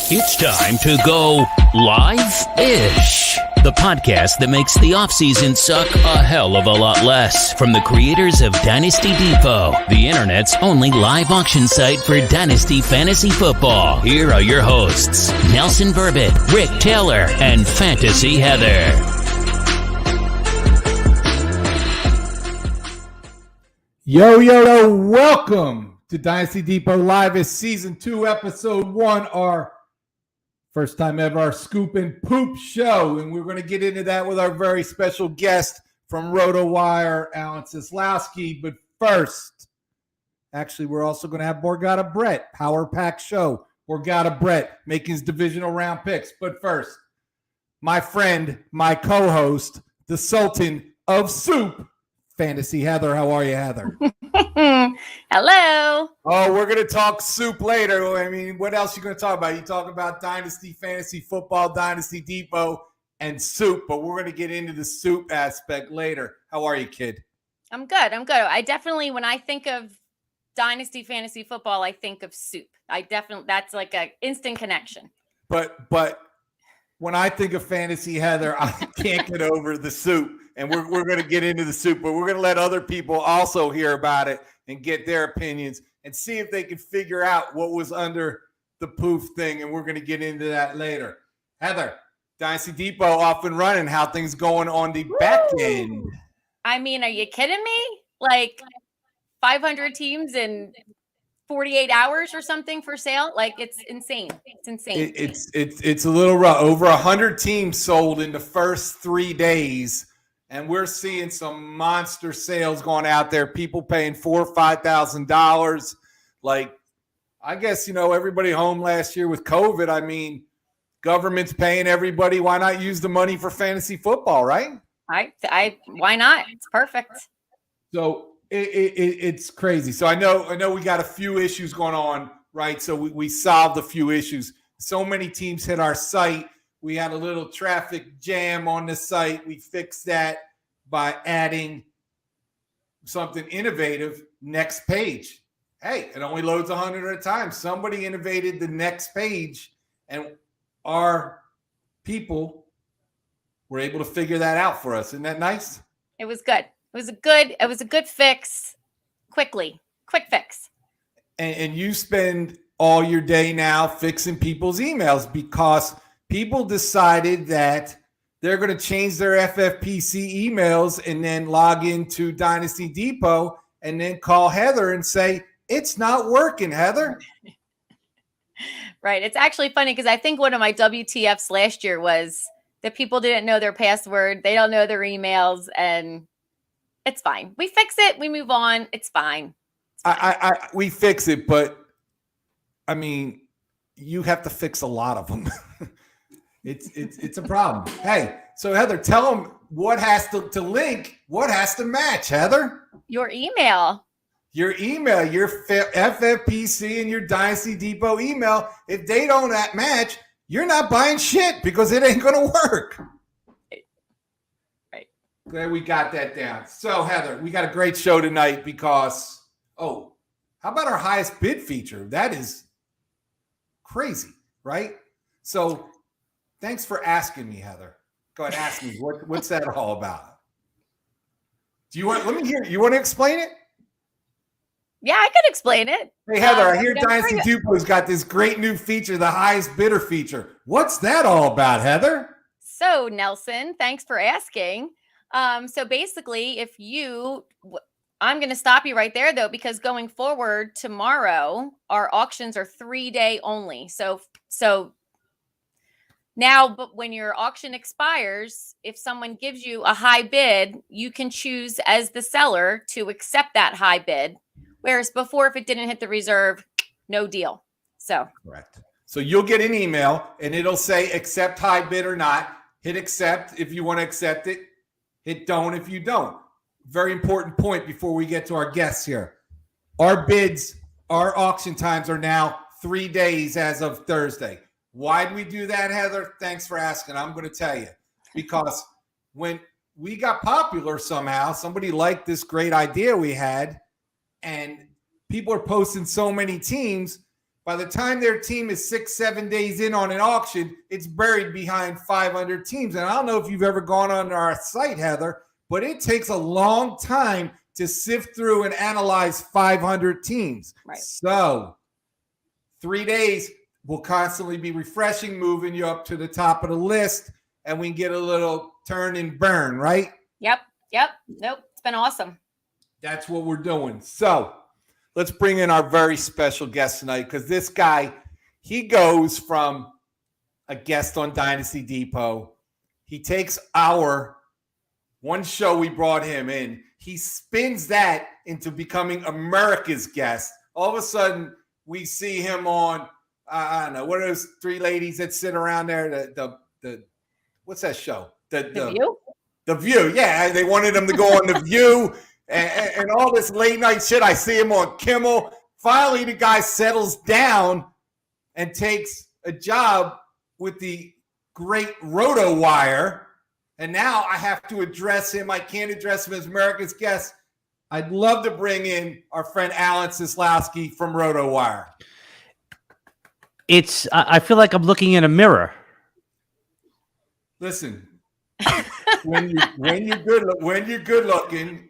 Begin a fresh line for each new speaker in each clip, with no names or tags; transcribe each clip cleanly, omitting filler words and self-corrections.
It's time to go live-ish. The podcast that makes the offseason suck a hell of a lot less. From the creators of Dynasty Depot, the internet's only live auction site for Dynasty Fantasy Football. Here are your hosts, Nelson Burbett, Rick Taylor, and Fantasy Heather.
Yo, welcome to Dynasty Depot Live. It's Season 2, Episode 1, our first time ever, our Scoop and Poop show. And we're going to get into that with our very special guest from Rotowire, Alan Seslowsky. But first, actually, we're also going to have Borgata Brett, Power Pack Show. Borgata Brett making his divisional round picks. But first, my friend, my co-host, the Sultan of Soup, Fantasy Heather. How are you, Heather?
Hello.
Oh, we're going to talk soup later. I mean, what else are you going to talk about? You talk about Dynasty Fantasy Football, Dynasty Depot, and soup, but we're going to get into the soup aspect later. How are you, kid?
I'm good. I definitely, when I think of Dynasty Fantasy Football, I think of soup. That's like an instant connection.
But when I think of Fantasy Heather, I can't get over the soup. And we're going to get into the soup, but we're going to let other people also hear about it and get their opinions and see if they can figure out what was under the poof thing. And we're going to get into that later. Heather, Dynasty Depot off and running. How things going on the back end?
I mean, are you kidding me? Like 500 teams in 48 hours or something for sale? Like it's insane. It's insane.
It's a little rough. Over 100 teams sold in the first 3 days. And we're seeing some monster sales going out there. People paying $4,000 or $5,000. Like, I guess, everybody home last year with COVID. I mean, government's paying everybody. Why not use the money for fantasy football, right?
Why not? It's perfect.
So it's crazy. So I know we got a few issues going on, right? So we solved a few issues. So many teams hit our site. We had a little traffic jam on the site. We fixed that by adding something innovative, next page. Hey, it only loads 100 at a time. Somebody innovated the next page, and our people were able to figure that out for us. Isn't that nice?
It was good. It was a good fix. Quick fix.
And you spend all your day now fixing people's emails because people decided that they're going to change their FFPC emails and then log into Dynasty Depot and then call Heather and say, it's not working, Heather.
Right. It's actually funny because I think one of my WTFs last year was that people didn't know their password. They don't know their emails, and it's fine. We fix it. We move on. It's fine.
We fix it, but I mean, you have to fix a lot of them. It's a problem. Hey, so Heather, tell them what has to link, what has to match, Heather.
Your email,
your FFPC and your Dynasty Depot email. If they don't match, you're not buying shit because it ain't going to work.
Right.
Glad we got that down. So Heather, we got a great show tonight because, how about our highest bid feature? That is crazy, right? So thanks for asking me, Heather. Go ahead, ask me. What's that all about? Let me hear. You want to explain it?
Yeah, I could explain it.
Hey, Heather, I hear Dynasty Depot's got this great new feature, the highest bidder feature. What's that all about, Heather?
So, Nelson, thanks for asking. So basically, I'm going to stop you right there, though, because going forward tomorrow, our auctions are 3-day only. So now, but when your auction expires, if someone gives you a high bid, you can choose as the seller to accept that high bid. Whereas before, if it didn't hit the reserve, no deal. So
correct. So you'll get an email and it'll say accept high bid or not. Hit accept if you want to accept it. Hit don't if you don't. Very important point before we get to our guests here. Our auction times are now 3 days as of Thursday. Why do we do that, Heather? Thanks for asking. I'm going to tell you. Because when we got popular somehow, somebody liked this great idea we had, and people are posting so many teams, By the time their team is 6-7 days in on an auction, it's buried behind 500 teams. And I don't know if you've ever gone on our site, Heather, but it takes a long time to sift through and analyze 500 teams.
Right.
So 3 days will constantly be refreshing, moving you up to the top of the list, and we can get a little turn and burn, right?
Yep. Nope. It's been awesome.
That's what we're doing. So let's bring in our very special guest tonight, because this guy, he goes from a guest on Dynasty Depot. He takes our one show we brought him in. He spins that into becoming America's guest. All of a sudden, we see him on, I don't know, what are those three ladies that sit around there? The what's that show?
The View?
The View, yeah. They wanted him to go on The View. And all this late night shit. I see him on Kimmel. Finally, the guy settles down and takes a job with the great Rotowire. And now I have to address him. I can't address him as America's guest. I'd love to bring in our friend Alan Seslowsky from Rotowire.
I feel like I'm looking in a mirror.
Listen, when you're good looking,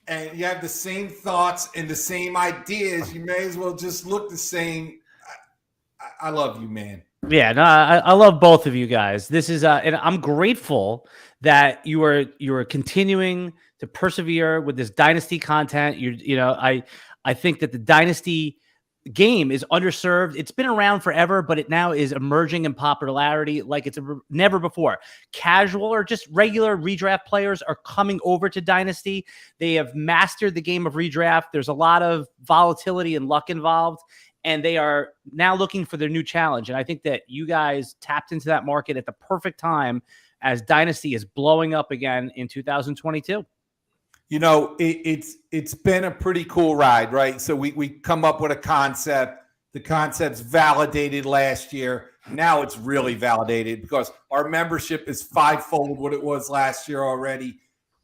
and you have the same thoughts and the same ideas, you may as well just look the same. I love you, man.
Yeah, no, I love both of you guys. This is, and I'm grateful that you are continuing to persevere with this Dynasty content. I think that the Dynasty game is underserved. It's been around forever, but it now is emerging in popularity like it's never before. Casual or just regular redraft players are coming over to Dynasty. They have mastered the game of redraft. There's a lot of volatility and luck involved, and they are now looking for their new challenge. And I think that you guys tapped into that market at the perfect time as Dynasty is blowing up again in 2022.
You know, it's been a pretty cool ride, right? So we come up with a concept. The concept's validated last year. Now it's really validated because our membership is fivefold what it was last year already.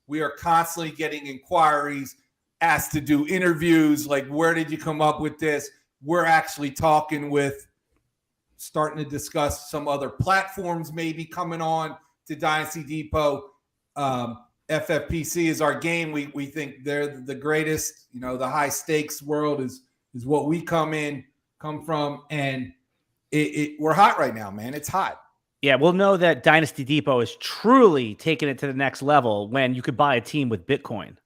We are constantly getting inquiries, asked to do interviews, like, where did you come up with this? We're actually starting to discuss some other platforms maybe coming on to Dynasty Depot. FFPC is our game. We think they're the greatest. You know, the high stakes world is what we come from, and we're hot right now, man. It's hot.
Yeah, we'll know that Dynasty Depot is truly taking it to the next level when you could buy a team with Bitcoin.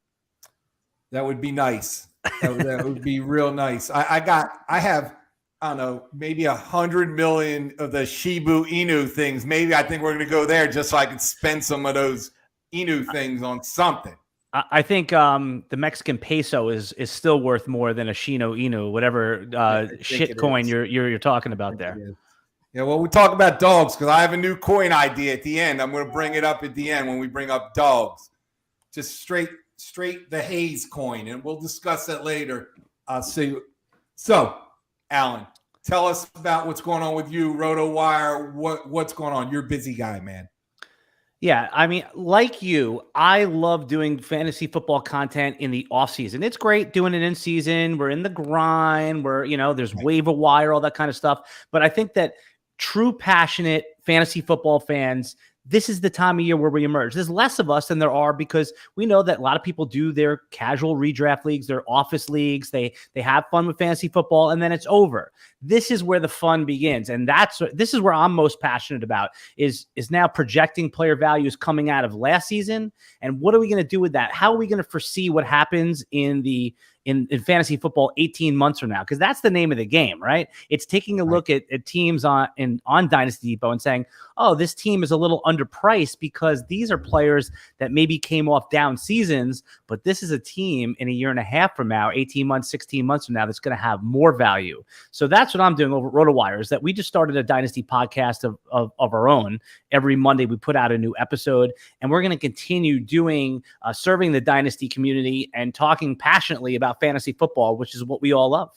That would be nice. That would be real nice. I have, I don't know, maybe 100 million of the Shibu Inu things. Maybe I think we're going to go there just so I can spend some of those Inu things on something.
I think the Mexican peso is still worth more than a Shino Inu, whatever shit coin you're talking about there.
Yeah, well, we talk about dogs because I have a new coin idea at the end. I'm going to bring it up at the end when we bring up dogs. Just straight the Hayes coin, and we'll discuss that later. I'll see. So, Alan, tell us about what's going on with you, Rotowire. What's going on? You're a busy guy, man.
Yeah, I mean, like you, I love doing fantasy football content in the offseason. It's great doing it in season. We're in the grind. There's waiver wire, all that kind of stuff. But I think that true passionate fantasy football fans, this is the time of year where we emerge. There's less of us than there are because we know that a lot of people do their casual redraft leagues, their office leagues. They have fun with fantasy football, and then it's over. This is where the fun begins, and this is where I'm most passionate about is now projecting player values coming out of last season, and what are we going to do with that? How are we going to foresee what happens in fantasy football 18 months from now? Because that's the name of the game, right? It's taking a look at teams on Dynasty Depot and saying, oh, this team is a little underpriced because these are players that maybe came off down seasons, but this is a team in a year and a half from now, 18 months, 16 months from now, that's going to have more value. So that's what I'm doing over at Rotowire, is that we just started a Dynasty podcast of our own. Every Monday we put out a new episode, and we're going to continue doing serving the Dynasty community and talking passionately about fantasy football, which is what we all love.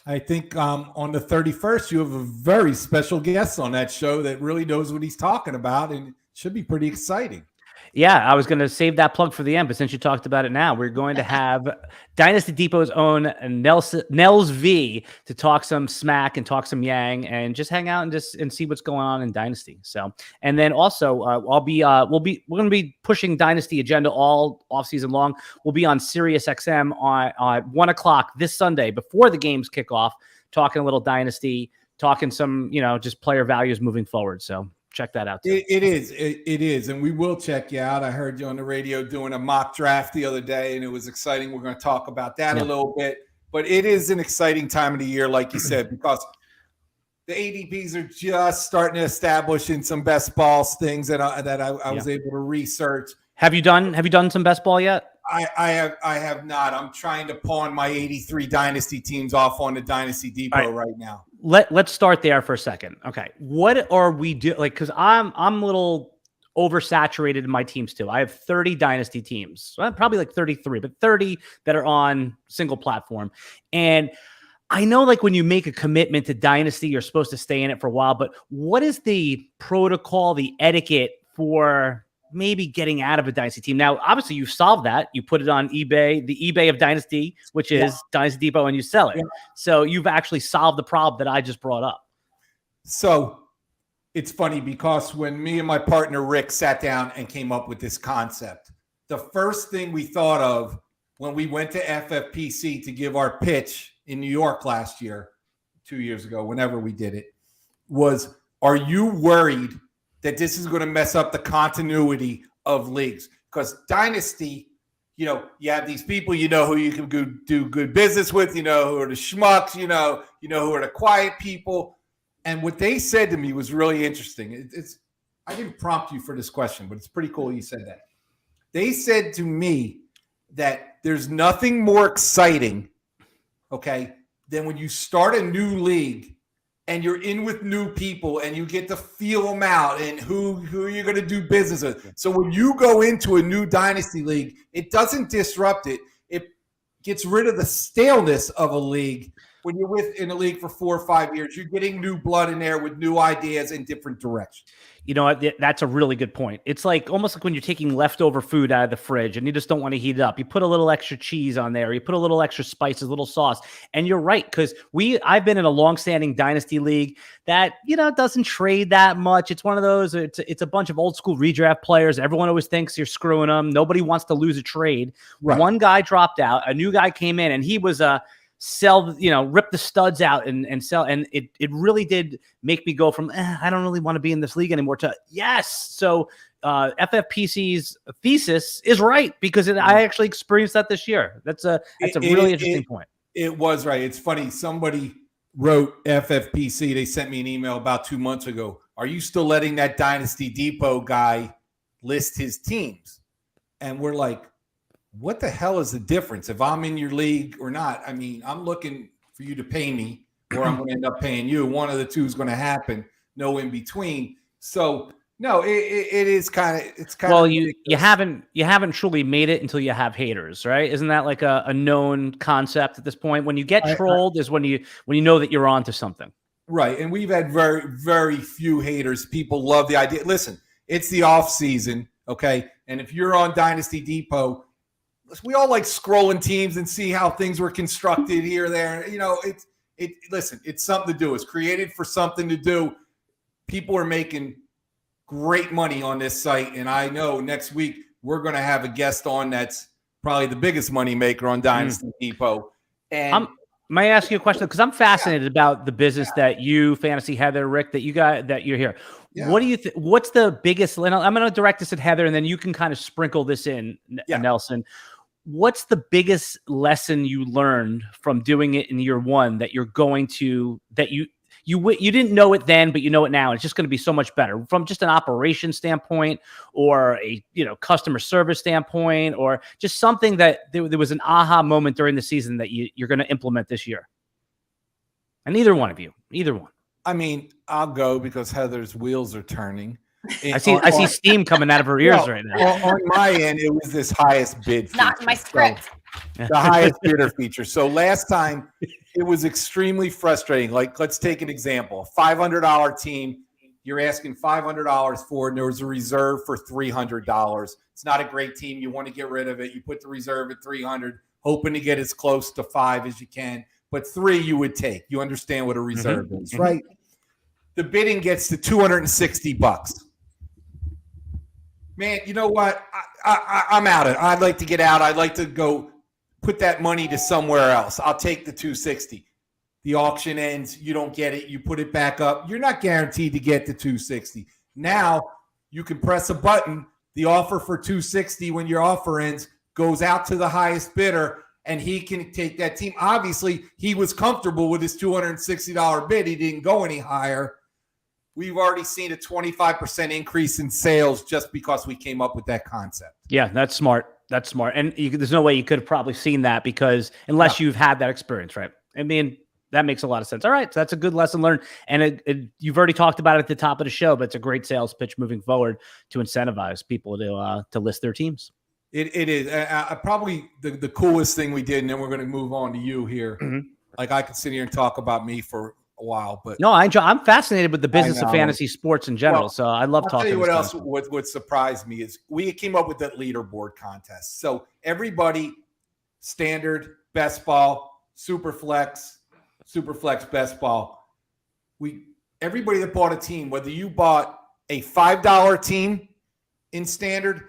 I think on the 31st, you have a very special guest on that show that really knows what he's talking about, and it should be pretty exciting.
Yeah, I was going to save that plug for the end, but since you talked about it now, we're going to have Dynasty Depot's own Nels V to talk some smack and talk some yang and just hang out and see what's going on in Dynasty. So, and then also we're going to be pushing Dynasty agenda all off season long. We'll be on Sirius XM on 1:00 this Sunday before the games kick off, talking a little Dynasty, talking some, just player values moving forward. So check that out too.
It is. And we will check you out. I heard you on the radio doing a mock draft the other day, and it was exciting. We're going to talk about that a little bit. But it is an exciting time of the year, like you said, because the ADPs are just starting to establish in some best balls things that I was able to research.
Have you done some best ball yet?
I have not. I'm trying to pawn my 83 Dynasty teams off on the Dynasty Depot right now.
Let's start there for a second. Okay. What are we doing? Like, cause I'm a little oversaturated in my teams too. I have 30 Dynasty teams, probably like 33, but 30 that are on single platform. And I know like when you make a commitment to Dynasty, you're supposed to stay in it for a while, but what is the protocol, the etiquette for maybe getting out of a Dynasty team? Now, obviously you solved that. You put it on eBay, the eBay of Dynasty, which is Dynasty Depot, and you sell it. Yeah. So you've actually solved the problem that I just brought up.
So it's funny because when me and my partner Rick sat down and came up with this concept, the first thing we thought of when we went to FFPC to give our pitch in New York last year, 2 years ago, whenever we did it, was, are you worried that this is going to mess up the continuity of leagues? Because Dynasty, you have these people, who you can go do good business with, who are the schmucks, who are the quiet people. And what they said to me was really interesting. I didn't prompt you for this question, but it's pretty cool you said that. They said to me that there's nothing more exciting, okay, than when you start a new league and you're in with new people and you get to feel them out and who you're going to do business with. So when you go into a new Dynasty league, it doesn't disrupt it. It gets rid of the staleness of a league. When you're in a league for 4 or 5 years, you're getting new blood in there with new ideas in different directions.
You know what? That's a really good point. It's like almost like when you're taking leftover food out of the fridge and you just don't want to heat it up. You put a little extra cheese on there. You put a little extra spices, a little sauce. And you're right, because I've been in a long-standing Dynasty league that, doesn't trade that much. It's one of those, it's a bunch of old school redraft players. Everyone always thinks you're screwing them. Nobody wants to lose a trade. Right. One guy dropped out. A new guy came in, and he was rip the studs out and sell. And it really did make me go from, I don't really want to be in this league anymore to yes. So FFPC's thesis is right, because I actually experienced that this year. That's a really interesting point.
It was right. It's funny. Somebody wrote FFPC. They sent me an email about 2 months ago. Are you still letting that Dynasty Depot guy list his teams? And we're like, what the hell is the difference if I'm in your league or not? I mean, I'm looking for you to pay me, or I'm going to end up paying you. One of the two is going to happen. No in between. So no, it is kind of.
Well, you haven't truly made it until you have haters, right? Isn't that like a known concept at this point? When you get trolled is when you know that you're onto something.
Right, and we've had very, very few haters. People love the idea. Listen, it's the off season, okay? And if you're on Dynasty Depot, we all like scrolling teams and see how things were constructed here, there. Listen, it's something to do. It's created for something to do. People are making great money on this site. And I know next week we're going to have a guest on that's probably the biggest money maker on Dynasty Depot. And
may I ask you a question? Because I'm fascinated about the business that you, Fantasy Heather, Rick, that you're here. Yeah. What do you think? What's the biggest? I'm going to direct this at Heather, and then you can kind of sprinkle this in, Nelson. What's the biggest lesson you learned from doing it in year one that you're going to, that you didn't know it then, but you know it now? It's just going to be so much better from just an operation standpoint, or a customer service standpoint, or just something that there was an aha moment during the season that you're going to implement this year. And either one.
I mean, I'll go because Heather's wheels are turning.
I see steam coming out of her ears right now.
On my end, it was this highest bid feature.
Not my script.
So, the highest bidder feature. So last time, it was extremely frustrating. Like, let's take an example. $500 team, You're asking $500 for it, and there was a reserve for $300. It's not a great team. You want to get rid of it. You put the reserve at $300, hoping to get as close to $5 as you can. But $3 you would take. You understand what a reserve is, right? The bidding gets to $260. Man, you know what? I'm out of it. I'd like to get out. I'd like to go put that money to somewhere else. I'll take the $260. The auction ends. You don't get it. You put it back up. You're not guaranteed to get the $260. Now you can press a button. The offer for $260 when your offer ends goes out to the highest bidder, and he can take that team. Obviously, he was comfortable with his $260 bid. He didn't go any higher. We've already seen a 25% increase in sales just because we came up with that concept.
Yeah, that's smart. That's smart. And there's no way you could have probably seen that because unless you've had that experience, right? I mean, that makes a lot of sense. All right, so that's a good lesson learned. And you've already talked about it at the top of the show, but it's a great sales pitch moving forward to incentivize people to list their teams.
It is. Probably the coolest thing we did, and then we're going to move on to you here. Like I could sit here and talk about me for a while, but
no, I'm fascinated with the business of fantasy sports in general. So I love talking.
I'll tell you what else. What surprised me is we came up with that leaderboard contest. So everybody, standard, best ball, super flex, best ball. Everybody that bought a team, whether you bought a $5 team in standard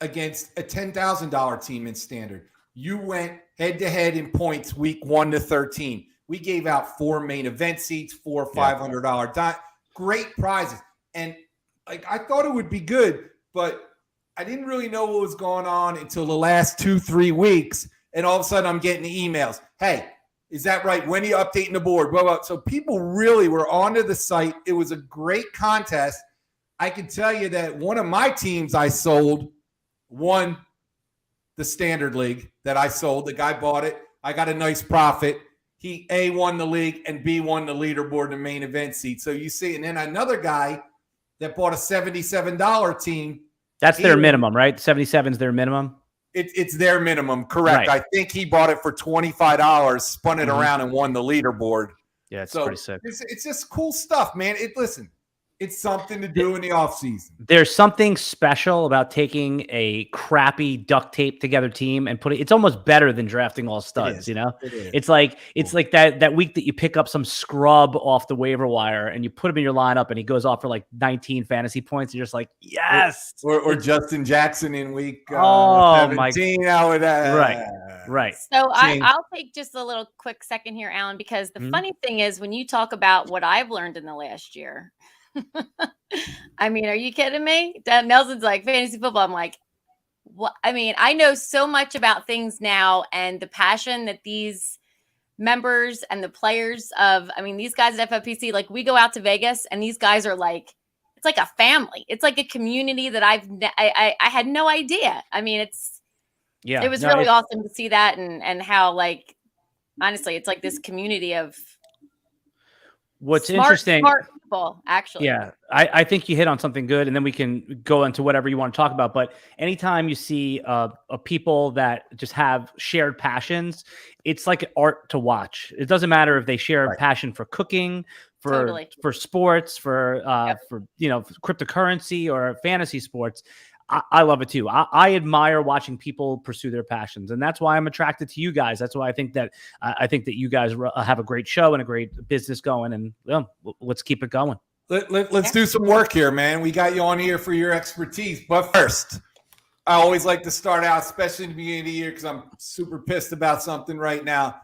against a $10,000 team in standard, you went head to head in points week 1 to 13. We gave out 4 main event seats, 4 $500 great prizes. And like I thought it would be good, but I didn't really know what was going on until the last 2-3 weeks. And all of a sudden I'm getting emails. Hey, is that right? When are you updating the board? Blah, blah. So people really were onto the site. It was a great contest. I can tell you that one of my teams I sold won the standard league that I sold. The guy bought it. I got a nice profit. He A, won the league, and B, won the leaderboard and the main event seat. So you see, and then another guy that bought a $77 team.
That's their minimum, right? 77 is their minimum.
It's their minimum, correct. Right. I think he bought it for $25, spun it around, and won the leaderboard.
Yeah, it's pretty sick.
It's just cool stuff, man. Listen, it's something to do in the offseason.
There's something special about taking a crappy duct tape together team and putting it's almost better than drafting all studs, you know? It's like that week that you pick up some scrub off the waiver wire and you put him in your lineup and he goes off for like 19 fantasy points. You're just like, yes.
Or Justin Jackson in week 17.
Right.
So I'll take just a little quick second here, Alan, because the funny thing is when you talk about what I've learned in the last year, I mean, are you kidding me? Nelson's like fantasy football. I'm like, what? I mean, I know so much about things now and the passion that these members and the players these guys at FFPC, like we go out to Vegas and these guys are like, it's like a family. It's like a community that I had no idea. I mean, it was really awesome to see that and how like, honestly, it's like this community of
what's interesting.
Smart people, actually.
Yeah, I think you hit on something good, and then we can go into whatever you want to talk about. But anytime you see a people that just have shared passions, it's like art to watch. It doesn't matter if they share a passion for cooking, for sports, for cryptocurrency or fantasy sports. I love it too. I admire watching people pursue their passions, and that's why I'm attracted to you guys. That's why I think that you guys have a great show and a great business going, and let's keep it going.
Let's do some work here, man. We got you on here for your expertise, but first, I always like to start out, especially in the beginning of the year, because I'm super pissed about something right now.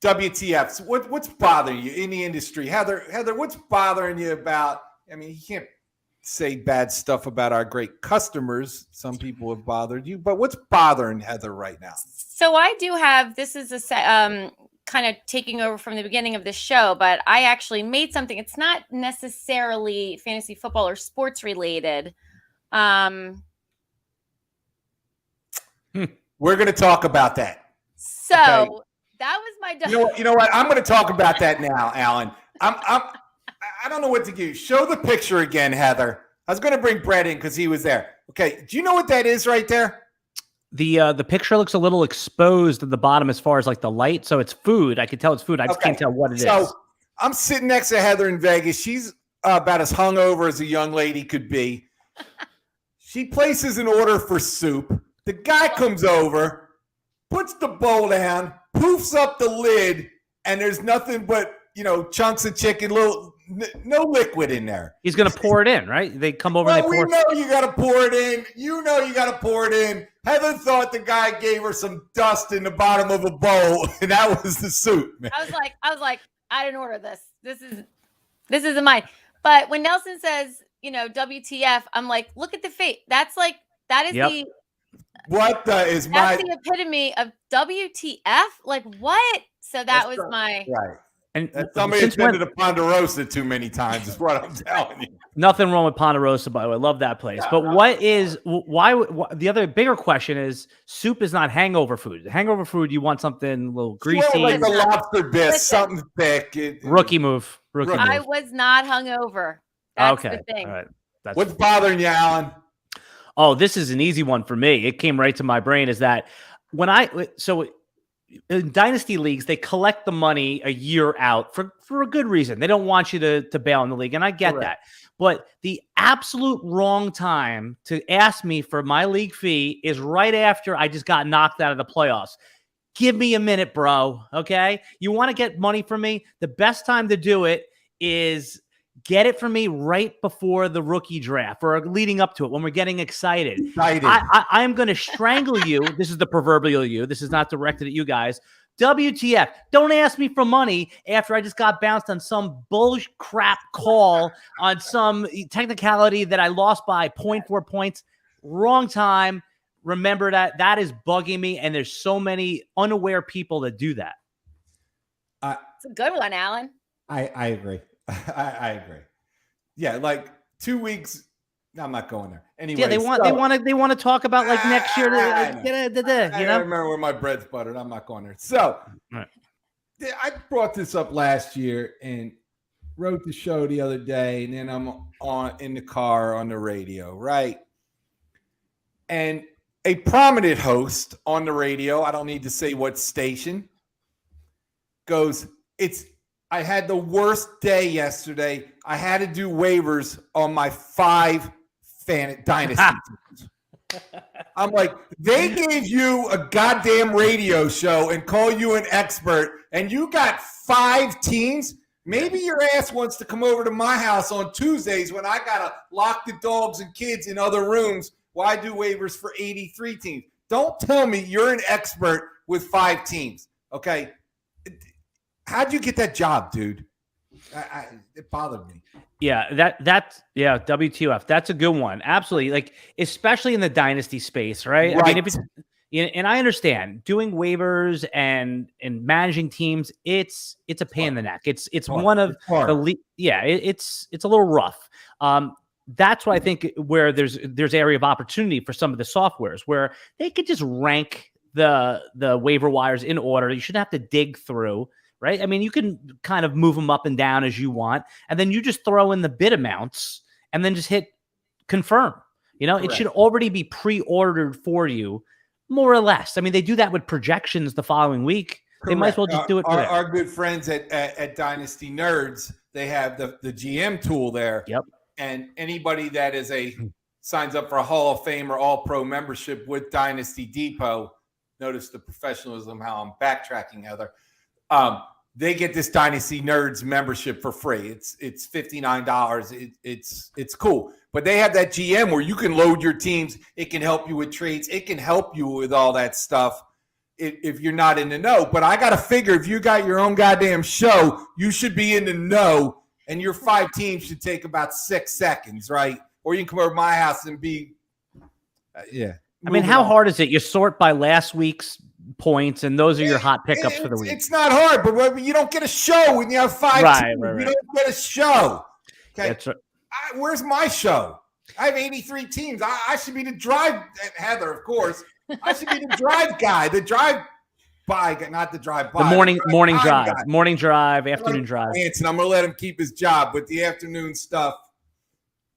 WTFs. What's bothering you in the industry, Heather? What's bothering you about? I mean, you can't say bad stuff about our great customers. Some people have bothered you, but what's bothering Heather right now?
So I do have, this is a kind of taking over from the beginning of the show, but I actually made something. It's not necessarily fantasy football or sports related.
We're going to talk about that.
So that was my,
you know what? I'm going to talk about that now, Alan. I don't know what to do. Show the picture again, Heather. I was going to bring Brett in because he was there. Okay. Do you know what that is right there?
The picture looks a little exposed at the bottom as far as like the light. So it's food. I can tell it's food. I just can't tell what it is.
I'm sitting next to Heather in Vegas. She's about as hungover as a young lady could be. She places an order for soup. The guy comes over, puts the bowl down, poofs up the lid, and there's nothing but, chunks of chicken, no liquid in there.
He's going to pour it in, right? They come over and they pour.
We know you got to pour it in. You know you got to pour it in. Heather thought the guy gave her some dust in the bottom of a bowl, and that was the soup, man.
I was like, I didn't order this. This isn't mine. But when Nelson says, WTF, I'm like, look at the fate. That is the epitome of WTF. Like what? So that was my
right. And somebody attended a Ponderosa too many times is what I'm telling you.
Nothing wrong with Ponderosa, by the way. I love that place. But why the other bigger question is soup is not hangover food. Hangover food, you want something a little greasy.
Like the lobster bisque, something thick.
Rookie move.
I was not hungover. That's the thing. All right.
What's bothering you, Alan?
Oh, this is an easy one for me. It came right to my brain is that in dynasty leagues, they collect the money a year out for a good reason. They don't want you to bail in the league, and I get that. But the absolute wrong time to ask me for my league fee is right after I just got knocked out of the playoffs. Give me a minute, bro, okay? You want to get money from me? The best time to do it is get it from me right before the rookie draft or leading up to it when we're getting excited. I am going to strangle you. This is the proverbial you. This is not directed at you guys. WTF. Don't ask me for money after I just got bounced on some bullshit crap call on some technicality that I lost by 0.4 points. Wrong time. Remember that is bugging me, and there's so many unaware people that do that.
It's a good one, Alan.
I agree. I agree. Yeah, like 2 weeks. No, I'm not going there. Anyway,
yeah, they want to talk about like next year.
I remember where my bread's buttered. I'm not going there. So I brought this up last year and wrote the show the other day, and then I'm in the car on the radio, right? And a prominent host on the radio, I don't need to say what station, goes, I had the worst day yesterday. I had to do waivers on my 5 dynasty teams. I'm like, they gave you a goddamn radio show and call you an expert, and you got 5 teams? Maybe your ass wants to come over to my house on Tuesdays when I got to lock the dogs and kids in other rooms while I do waivers for 83 teams. Don't tell me you're an expert with 5 teams, okay? How'd you get that job, dude? It bothered me.
Yeah, WTF. That's a good one. Absolutely. Like, especially in the dynasty space, right? I mean, and I understand doing waivers and managing teams. It's a pain in the neck. It's one of the it's a little rough. That's why I think where there's area of opportunity for some of the softwares where they could just rank the waiver wires in order. You shouldn't have to dig through. Right. I mean, you can kind of move them up and down as you want, and then you just throw in the bid amounts and then just hit confirm. Correct. It should already be pre-ordered for you, more or less. I mean, they do that with projections the following week. Correct. They might as well just do it.
Our good friends at Dynasty Nerds, they have the GM tool there.
Yep.
And anybody that signs up for a Hall of Fame or All Pro membership with Dynasty Depot, notice the professionalism, how I'm backtracking, Heather. They get this Dynasty Nerds membership for free. It's $59. It's cool. But they have that GM where you can load your teams. It can help you with trades. It can help you with all that stuff if you're not in the know. But I got to figure if you got your own goddamn show, you should be in the know, and your 5 teams should take about 6 seconds, right? Or you can come over to my house and be
I mean, how hard is it? You sort by last week's points, and those are your hot pickups for the week.
It's not hard, but you don't get a show when you have 5 teams. Right. You don't get a show. Okay, that's right. Where's my show? I have 83 teams. I should be the drive, Heather, of course. I should be the drive guy, the drive by, not the drive by.
The morning drive, afternoon drive.
And I'm going to let him keep his job, but the afternoon stuff,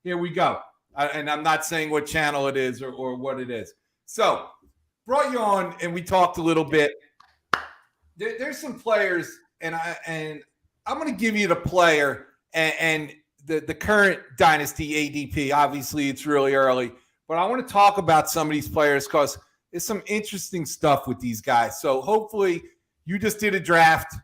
here we go. And I'm not saying what channel it is or what it is. So, brought you on, and we talked a little bit. There's some players, and I'm going to give you the player and the current Dynasty ADP. Obviously, it's really early, but I want to talk about some of these players because there's some interesting stuff with these guys. So hopefully you just did a draft.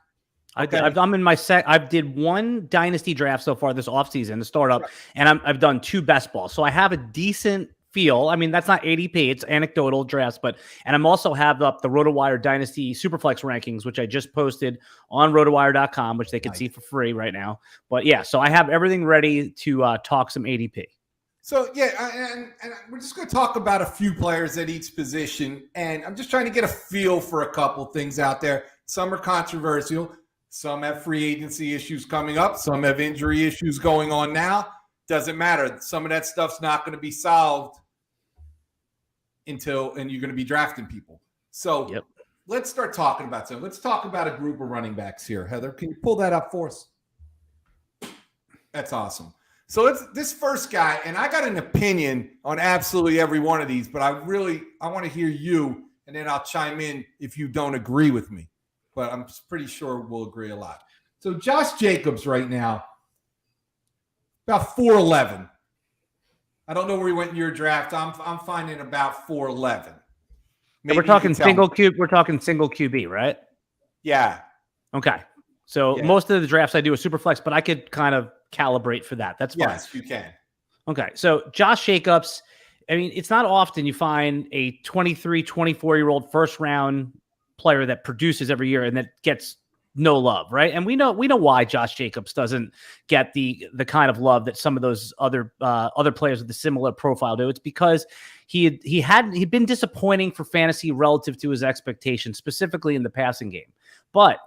Okay.
I'm in my I did one dynasty draft so far this offseason, the startup, and I've done 2 best balls. So I have a decent feel. I mean, that's not ADP, it's anecdotal drafts, and I'm also have up the Rotowire Dynasty Superflex rankings, which I just posted on rotowire.com, which they can see for free right now. But yeah, so I have everything ready to talk some ADP.
So yeah, and we're just going to talk about a few players at each position, and I'm just trying to get a feel for a couple things out there. Some are controversial. Some have free agency issues coming up. Some have injury issues going on now. Doesn't matter. Some of that stuff's not going to be solved and you're going to be drafting people. So Let's start talking about some. Let's talk about a group of running backs here. Heather, can you pull that up for us? That's awesome. So this first guy, and I got an opinion on absolutely every one of these, but I want to hear you, and then I'll chime in if you don't agree with me. But I'm pretty sure we'll agree a lot. So Josh Jacobs right now, about 4'11". I don't know where he went in your draft. I'm finding about 4'11".
We're talking single QB. We're talking single QB, right?
Yeah.
Okay. So most of the drafts I do are super flex, but I could kind of calibrate for that. That's fine.
Yes, you can.
Okay. So Josh Jacobs, I mean, it's not often you find a 23, 24-year-old first round player that produces every year and that gets no love, right? And we know why Josh Jacobs doesn't get the kind of love that some of those other players with a similar profile do. It's because he'd been disappointing for fantasy relative to his expectations, specifically in the passing game. But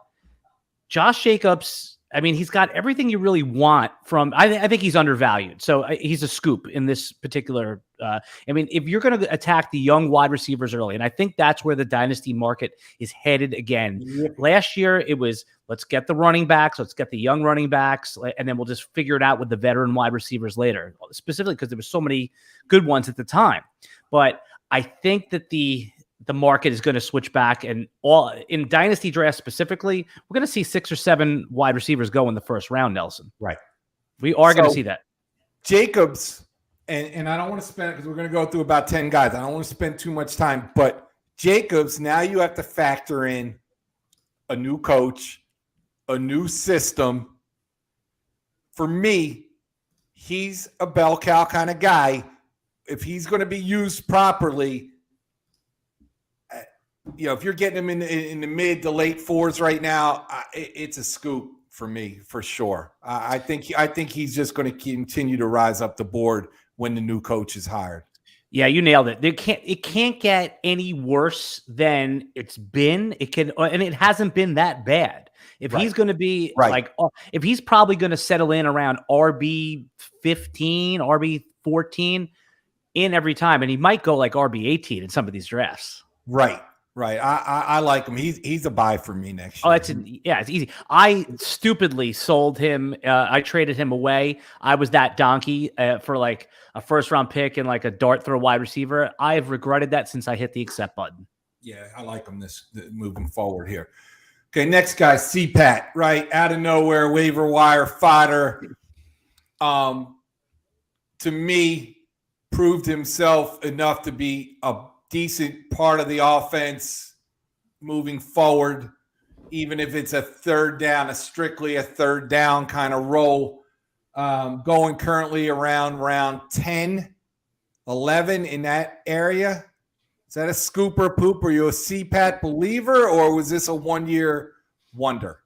Josh Jacobs, I mean, he's got everything you really want from. I think he's undervalued, so he's a scoop in this particular. I mean, if you're going to attack the young wide receivers early, and I think that's where the dynasty market is headed again. Last year, it was let's get the running backs, let's get the young running backs, and then we'll just figure it out with the veteran wide receivers later. Specifically because there were so many good ones at the time, but I think that the market is going to switch back, and all in dynasty drafts specifically, we're going to see 6 or 7 wide receivers go in the first round, Nelson.
Right.
We are going to see that.
Jacobs, and I don't want to spend, because we're going to go through about 10 guys. I don't want to spend too much time, but Jacobs, now you have to factor in a new coach, a new system. For me, he's a bell cow kind of guy. If he's going to be used properly, if you're getting him in the mid to late 4s right now, it's a scoop for me for sure. I think he's just going to continue to rise up the board when the new coach is hired.
Yeah, you nailed it. It can't get any worse than it's been. And it hasn't been that bad. If he's going to be if he's probably going to settle in around RB 15, RB 14 in every time, and he might go like RB 18 in some of these drafts.
Right. I like him. He's a buy for me next year.
It's easy. I stupidly sold him. I traded him away. I was that donkey for like a first round pick and like a dart throw wide receiver. I've regretted that since I hit the accept button.
Yeah, I like him moving forward here. Okay, next guy, CPAT, right? Out of nowhere, waiver wire fodder. To me, proved himself enough to be a decent part of the offense moving forward, even if it's a strictly a third down kind of role, going currently around round 10, 11 in that area. Is that a scoop or poop? Are you a CPAT believer, or was this a one-year wonder?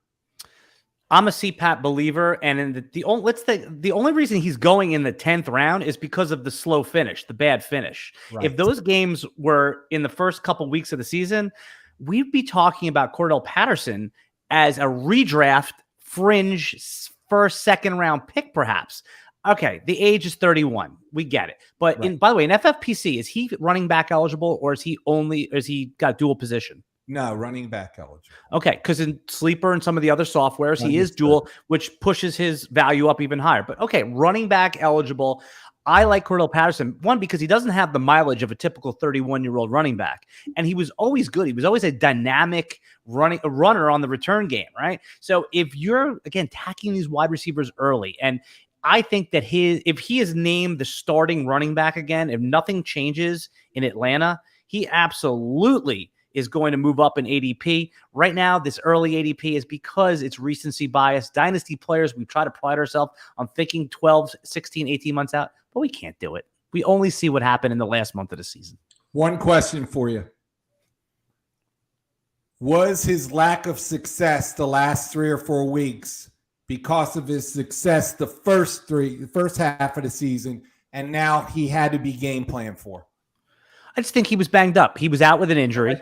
I'm a CPAT believer, and the only reason he's going in the 10th round is because of the slow finish, the bad finish. Right. If those games were in the first couple weeks of the season, we'd be talking about Cordell Patterson as a redraft fringe first, second round pick, perhaps. Okay, the age is 31. We get it. But by the way, in FFPC, is he running back eligible, or is he got dual position?
No, running back eligible.
Okay, because in Sleeper and some of the other softwares, he is dual, which pushes his value up even higher. But okay, running back eligible. I like Cordell Patterson, one, because he doesn't have the mileage of a typical 31-year-old running back. And he was always good. He was always a dynamic runner on the return game, right? So if you're, again, tacking these wide receivers early, and I think that if he is named the starting running back again, if nothing changes in Atlanta, he absolutely is going to move up in ADP. Right now, this early ADP is because it's recency bias. Dynasty players, we try to pride ourselves on thinking 12, 16, 18 months out, but we can't do it. We only see what happened in the last month of the season.
One question for you. Was his lack of success the last 3 or 4 weeks because of his success the first half of the season, and now he had to be game planned for?
I just think he was banged up. He was out with an injury.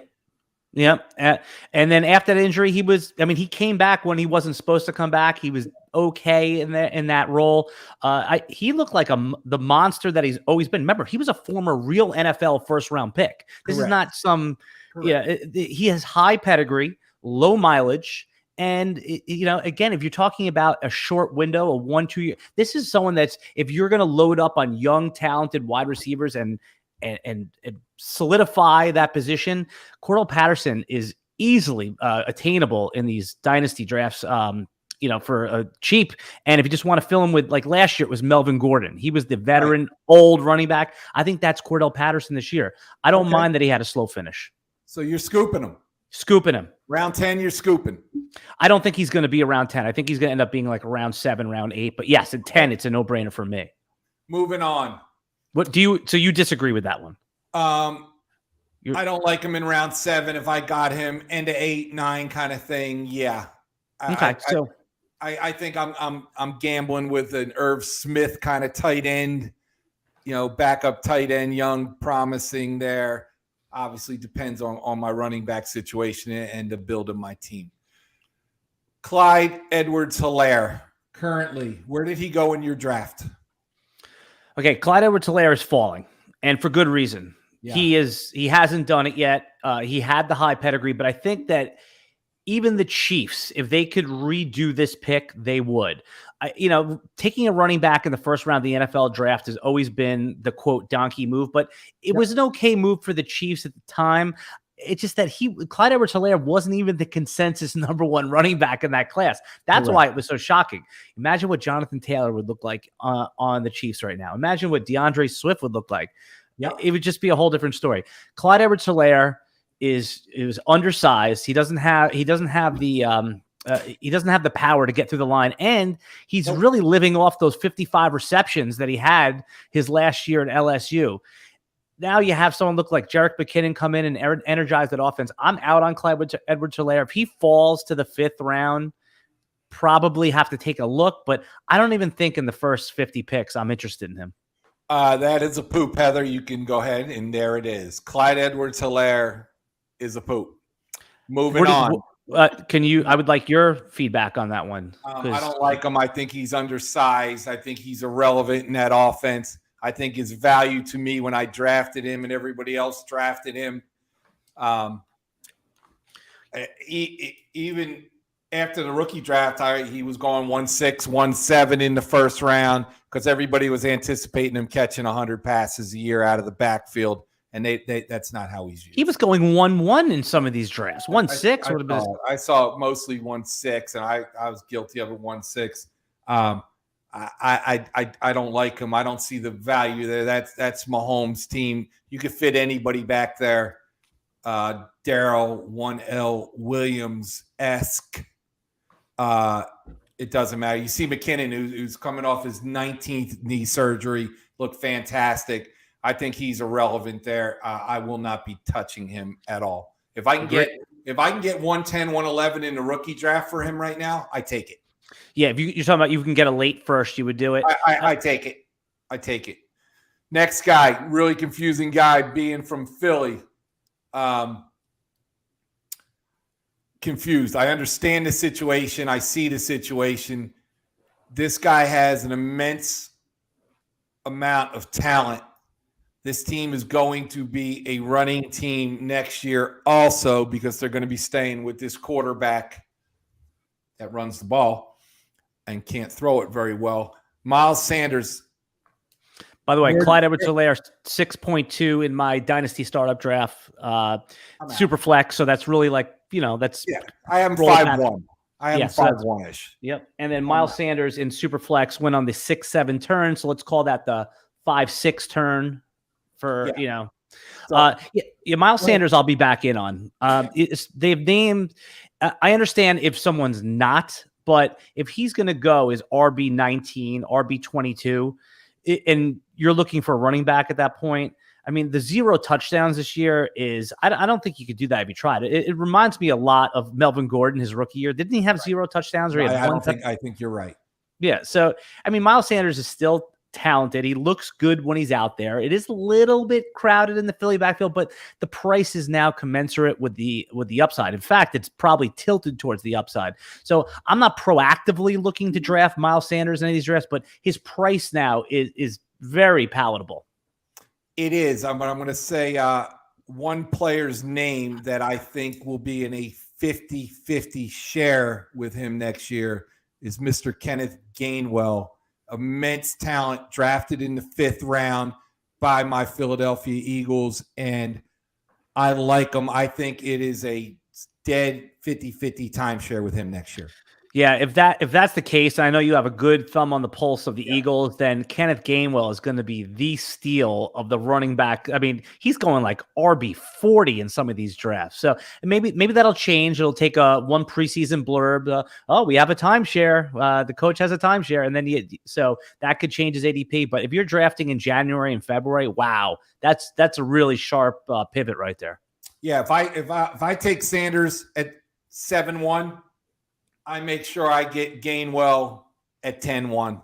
Yep. And then after that injury, he came back when he wasn't supposed to come back. He was okay in that role. He looked like the monster that he's always been. Remember, he was a former real NFL first-round pick. This is not some, he has high pedigree, low mileage. And, again, if you're talking about a short window, a 1-2 year, this is someone that's, if you're going to load up on young, talented wide receivers and solidify that position, Cordell Patterson is easily attainable in these dynasty drafts, for cheap. And if you just want to fill him with, like last year, it was Melvin Gordon. He was the veteran, old running back. I think that's Cordell Patterson this year. I don't mind that he had a slow finish.
So you're scooping him.
Scooping him.
Round 10, you're scooping.
I don't think he's going to be around 10. I think he's going to end up being like around 7, round 8. But yes, at 10, it's a no-brainer for me.
Moving on.
So you disagree with that one?
I don't like him in round 7. If I got him into 8, 9 kind of thing, yeah.
Okay,
I think I'm gambling with an Irv Smith kind of tight end, backup tight end, young, promising there. Obviously depends on my running back situation and the build of my team. Clyde Edwards-Hilaire, currently, where did he go in your draft?
Okay, Clyde Edwards-Hilaire is falling, and for good reason. Yeah. He hasn't done it yet. He had the high pedigree, but I think that even the Chiefs, if they could redo this pick, they would. Taking a running back in the first round of the NFL draft has always been the quote donkey move, but it was an okay move for the Chiefs at the time. It's just that Clyde Edwards-Hilaire wasn't even the consensus number 1 running back in that class. That's why it was so shocking. Imagine what Jonathan Taylor would look like on the Chiefs right now. Imagine what DeAndre Swift would look like. It would just be a whole different story. Clyde Edwards-Hilaire is undersized. He doesn't have the power to get through the line, and he's really living off those 55 receptions that he had his last year at LSU. Now you have someone look like Jerick McKinnon come in and energize that offense. I'm out on Clyde Edwards-Hilaire. If he falls to the 5th round, probably have to take a look, but I don't even think in the first 50 picks I'm interested in him.
That is a poop, Heather. You can go ahead, and there it is. Clyde Edwards-Hilaire is a poop. Moving on.
I would like your feedback on that one.
I don't like him. I think he's undersized. I think he's irrelevant in that offense. I think his value to me when I drafted him and everybody else drafted him, even after the rookie draft, he was going 1.6, 1.7 in the first round because everybody was anticipating him catching 100 passes a year out of the backfield, and that's not how he's used.
He was going 1.1 in some of these drafts. 1.6 would have been.
I saw mostly 1.6, and I was guilty of it 1.6. I don't like him. I don't see the value there. That's Mahomes' team. You could fit anybody back there. Darrell 1L Williams-esque. It doesn't matter. You see McKinnon, who's coming off his 19th knee surgery, look fantastic. I think he's irrelevant there. I will not be touching him at all. If I can get 110, 111 in the rookie draft for him right now, I take it.
Yeah, if you're talking about you can get a late first, you would do it.
I take it. I take it. Next guy, really confusing guy, being from Philly. Confused. I understand the situation. I see the situation. This guy has an immense amount of talent. This team is going to be a running team next year also because they're going to be staying with this quarterback that runs the ball and can't throw it very well. Miles Sanders.
By the way, Clyde Edwards-Hilaire 6.2 in my Dynasty startup draft, super flex. So that's really like, that's
I am 5-1. I am 5-1-ish.
Yep. And then Miles Sanders in super flex went on the 6-7 turn. So let's call that the 5-6 turn for, Miles Sanders, I'll be back in on. They've named, I understand if someone's not, but if he's going to go as RB19, RB22, and you're looking for a running back at that point, I mean, the 0 touchdowns this year is, I don't think you could do that if you tried. It reminds me a lot of Melvin Gordon, his rookie year. Didn't he have 0 touchdowns? Or
I think you're right.
Yeah. So, I mean, Miles Sanders is still talented. He looks good when he's out there. It is a little bit crowded in the Philly backfield, but the price is now commensurate with the upside. In fact, it's probably tilted towards the upside. So I'm not proactively looking to draft Miles Sanders in any of these drafts, but his price now is very palatable.
It is. I'm going to say one player's name that I think will be in a 50-50 share with him next year is Mr. Kenneth Gainwell. Immense talent, drafted in the 5th round by my Philadelphia Eagles, and I like him. I think it is a dead 50-50 timeshare with him next year.
Yeah, if that's the case, I know you have a good thumb on the pulse of the Eagles, then Kenneth Gainwell is going to be the steal of the running back. I mean, he's going like RB40 in some of these drafts. So maybe that'll change. It'll take one preseason blurb. We have a timeshare. The coach has a timeshare, and then so that could change his ADP. But if you're drafting in January and February, wow, that's a really sharp pivot right there.
Yeah, if I take Sanders at 7-1. I make sure I get Gainwell at 10-1.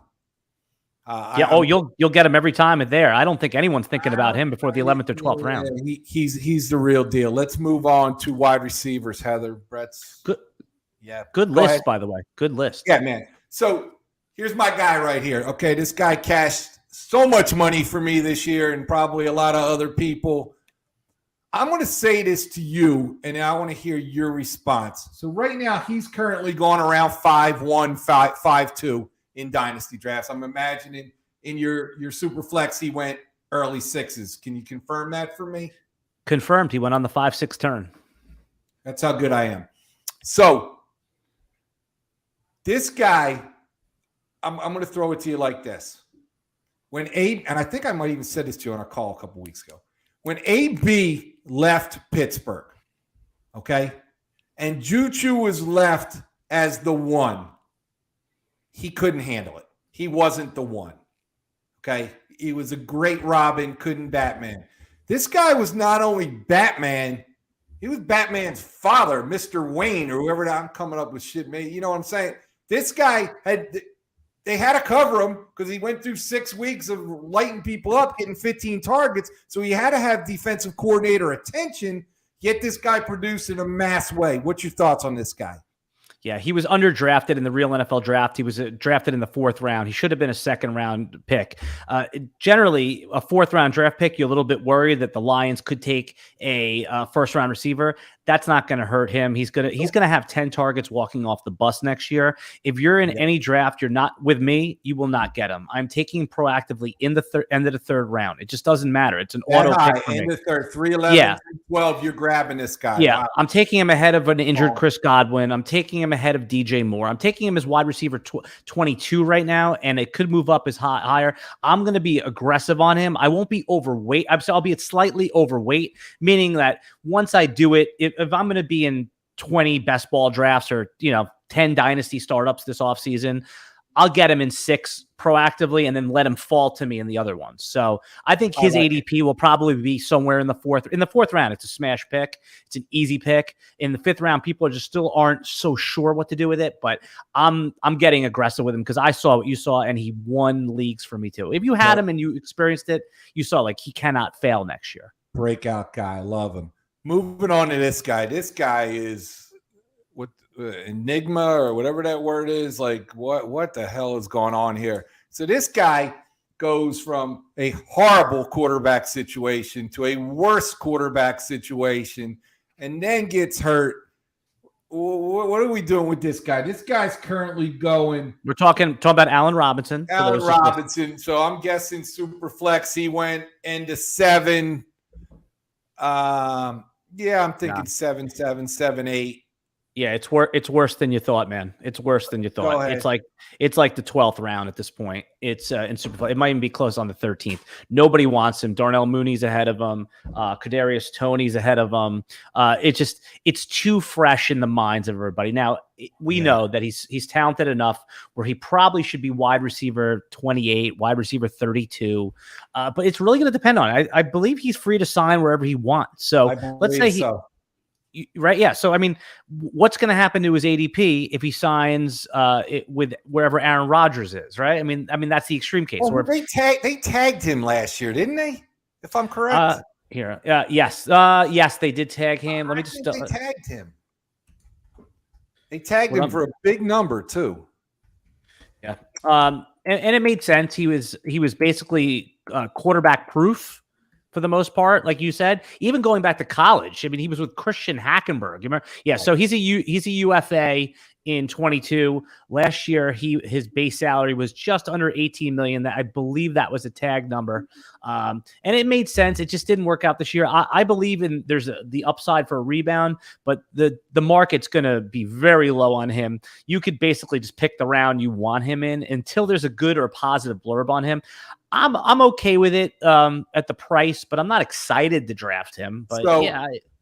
You'll get him every time there. I don't think anyone's thinking about him before the 11th or 12th round.
He's the real deal. Let's move on to wide receivers, Heather. Brett's
good.
Yeah,
good list, ahead. By the way. Good list.
Yeah, man. So here's my guy right here. Okay, this guy cashed so much money for me this year and probably a lot of other people. I'm going to say this to you, and I want to hear your response. So right now, he's currently going around 5-1, 5-2 in dynasty drafts. I'm imagining in your super flex, he went early 6s. Can you confirm that for me?
Confirmed. He went on the 5-6 turn.
That's how good I am. So this guy, I'm going to throw it to you like this. And I think I might even said this to you on a call a couple weeks ago. When AB left Pittsburgh, okay, and Juju was left as the 1, he couldn't handle it. He wasn't the 1, okay? He was a great Robin, couldn't Batman. This guy was not only Batman, he was Batman's father, Mr. Wayne, or whoever. I'm coming up with shit, man. You know what I'm saying? This guy they had to cover him because he went through 6 weeks of lighting people up, getting 15 targets. So he had to have defensive coordinator attention, yet this guy produced in a mass way. What's your thoughts on this guy?
Yeah, he was underdrafted in the real NFL draft. He was drafted in the 4th round. He should have been a 2nd round pick. Generally, a 4th round draft pick, you're a little bit worried that the Lions could take a 1st round receiver. That's not going to hurt him. He's gonna have 10 targets walking off the bus next year. If you're in any draft, you're not with me, you will not get him. I'm taking proactively in the end of the 3rd round. It just doesn't matter. It's an auto pick for me.
In the 3rd, 311, 12, you're grabbing this guy.
Yeah,
wow.
I'm taking him ahead of an injured Chris Godwin. I'm taking him ahead of DJ Moore. I'm taking him as wide receiver 22 right now, and it could move up as higher. I'm going to be aggressive on him. I won't be overweight. I'll be slightly overweight, meaning that once I do it, if I'm going to be in 20 best ball drafts or 10 dynasty startups this offseason, I'll get him in 6 proactively and then let him fall to me in the other ones. So I think his ADP will probably be somewhere in the 4th. In the 4th round, it's a smash pick. It's an easy pick. In the 5th round, people still aren't so sure what to do with it, but I'm getting aggressive with him because I saw what you saw and he won leagues for me too. If you had him and you experienced it, you saw like he cannot fail next year.
Breakout guy. Love him. Moving on to this guy. This guy is what enigma or whatever that word is. Like what the hell is going on here? So this guy goes from a horrible quarterback situation to a worse quarterback situation and then gets hurt What are we doing with this guy? This guy's currently going.
We're talking about Allen Robinson.
Allen Robinson. So I'm guessing Superflex. He went into 7. I'm thinking 7-7-7-8.
Yeah, it's worse than you thought, man. It's worse than you thought. It's like the 12th round at this point. It's in Superflex. It might even be close on the 13th. Nobody wants him. Darnell Mooney's ahead of him. Kadarius Toney's ahead of him. It's too fresh in the minds of everybody. Now we know that he's talented enough where he probably should be wide receiver 28, wide receiver 32. But it's really going to depend on it. I believe he's free to sign wherever he wants. So let's say right. Yeah. So, I mean, what's going to happen to his ADP if he signs with wherever Aaron Rodgers is, right? I mean, that's the extreme case.
Well, they tagged him last year, didn't they? If I'm correct.
Yes, they did tag him. Let me just.
They tagged him. They tagged him for a big number too.
Yeah. And it made sense. He was basically quarterback proof. For the most part, like you said, even going back to college, I mean, he was with Christian Hackenberg. You remember? Yeah. So he's a UFA in 22. Last year, his base salary was just under 18 million. That I believe that was a tag number, and it made sense. It just didn't work out this year. I believe there's the upside for a rebound, but the market's going to be very low on him. You could basically just pick the round you want him in until there's a good or a positive blurb on him. I'm okay with it at the price, but I'm not excited to draft him. But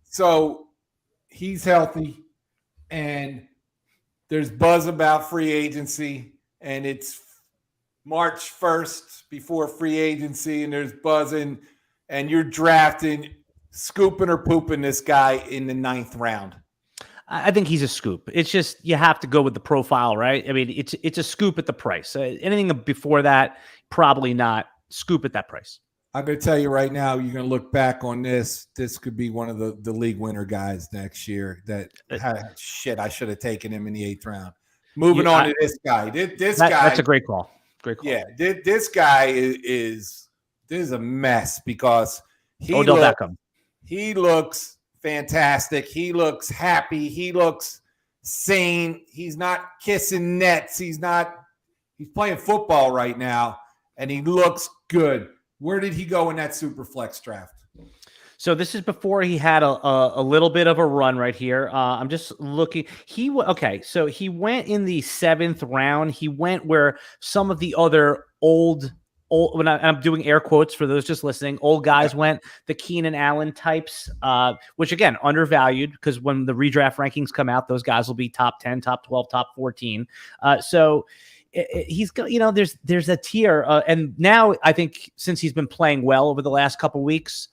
so he's healthy, and there's buzz about free agency, and it's March 1st before free agency, and there's buzzing, and you're drafting, scooping or pooping this guy in the 9th round.
I think he's a scoop. It's just you have to go with the profile, right? I mean, it's a scoop at the price. Anything before that, probably not. Scoop at that price.
I'm going to tell you right now, you're going to look back on this. This could be one of the league winner guys next year that, I should have taken him in the 8th round. Moving on to this guy. This guy.
That's a great call. Great call.
Yeah, this guy is a mess because
Odell Beckham.
He looks fantastic. He looks happy. He looks sane. He's not kissing nets. He's playing football right now, and he looks good. Where did he go in that Superflex draft?
So this is before he had a little bit of a run right here. I'm just looking. So he went in the 7th round. He went where some of the other old when I'm doing air quotes for those just listening, old guys went, the Keenan Allen types, which again, undervalued because when the redraft rankings come out, those guys will be top 10, top 12, top 14. So he's got, there's a tier. And now I think since he's been playing well over the last couple weeks,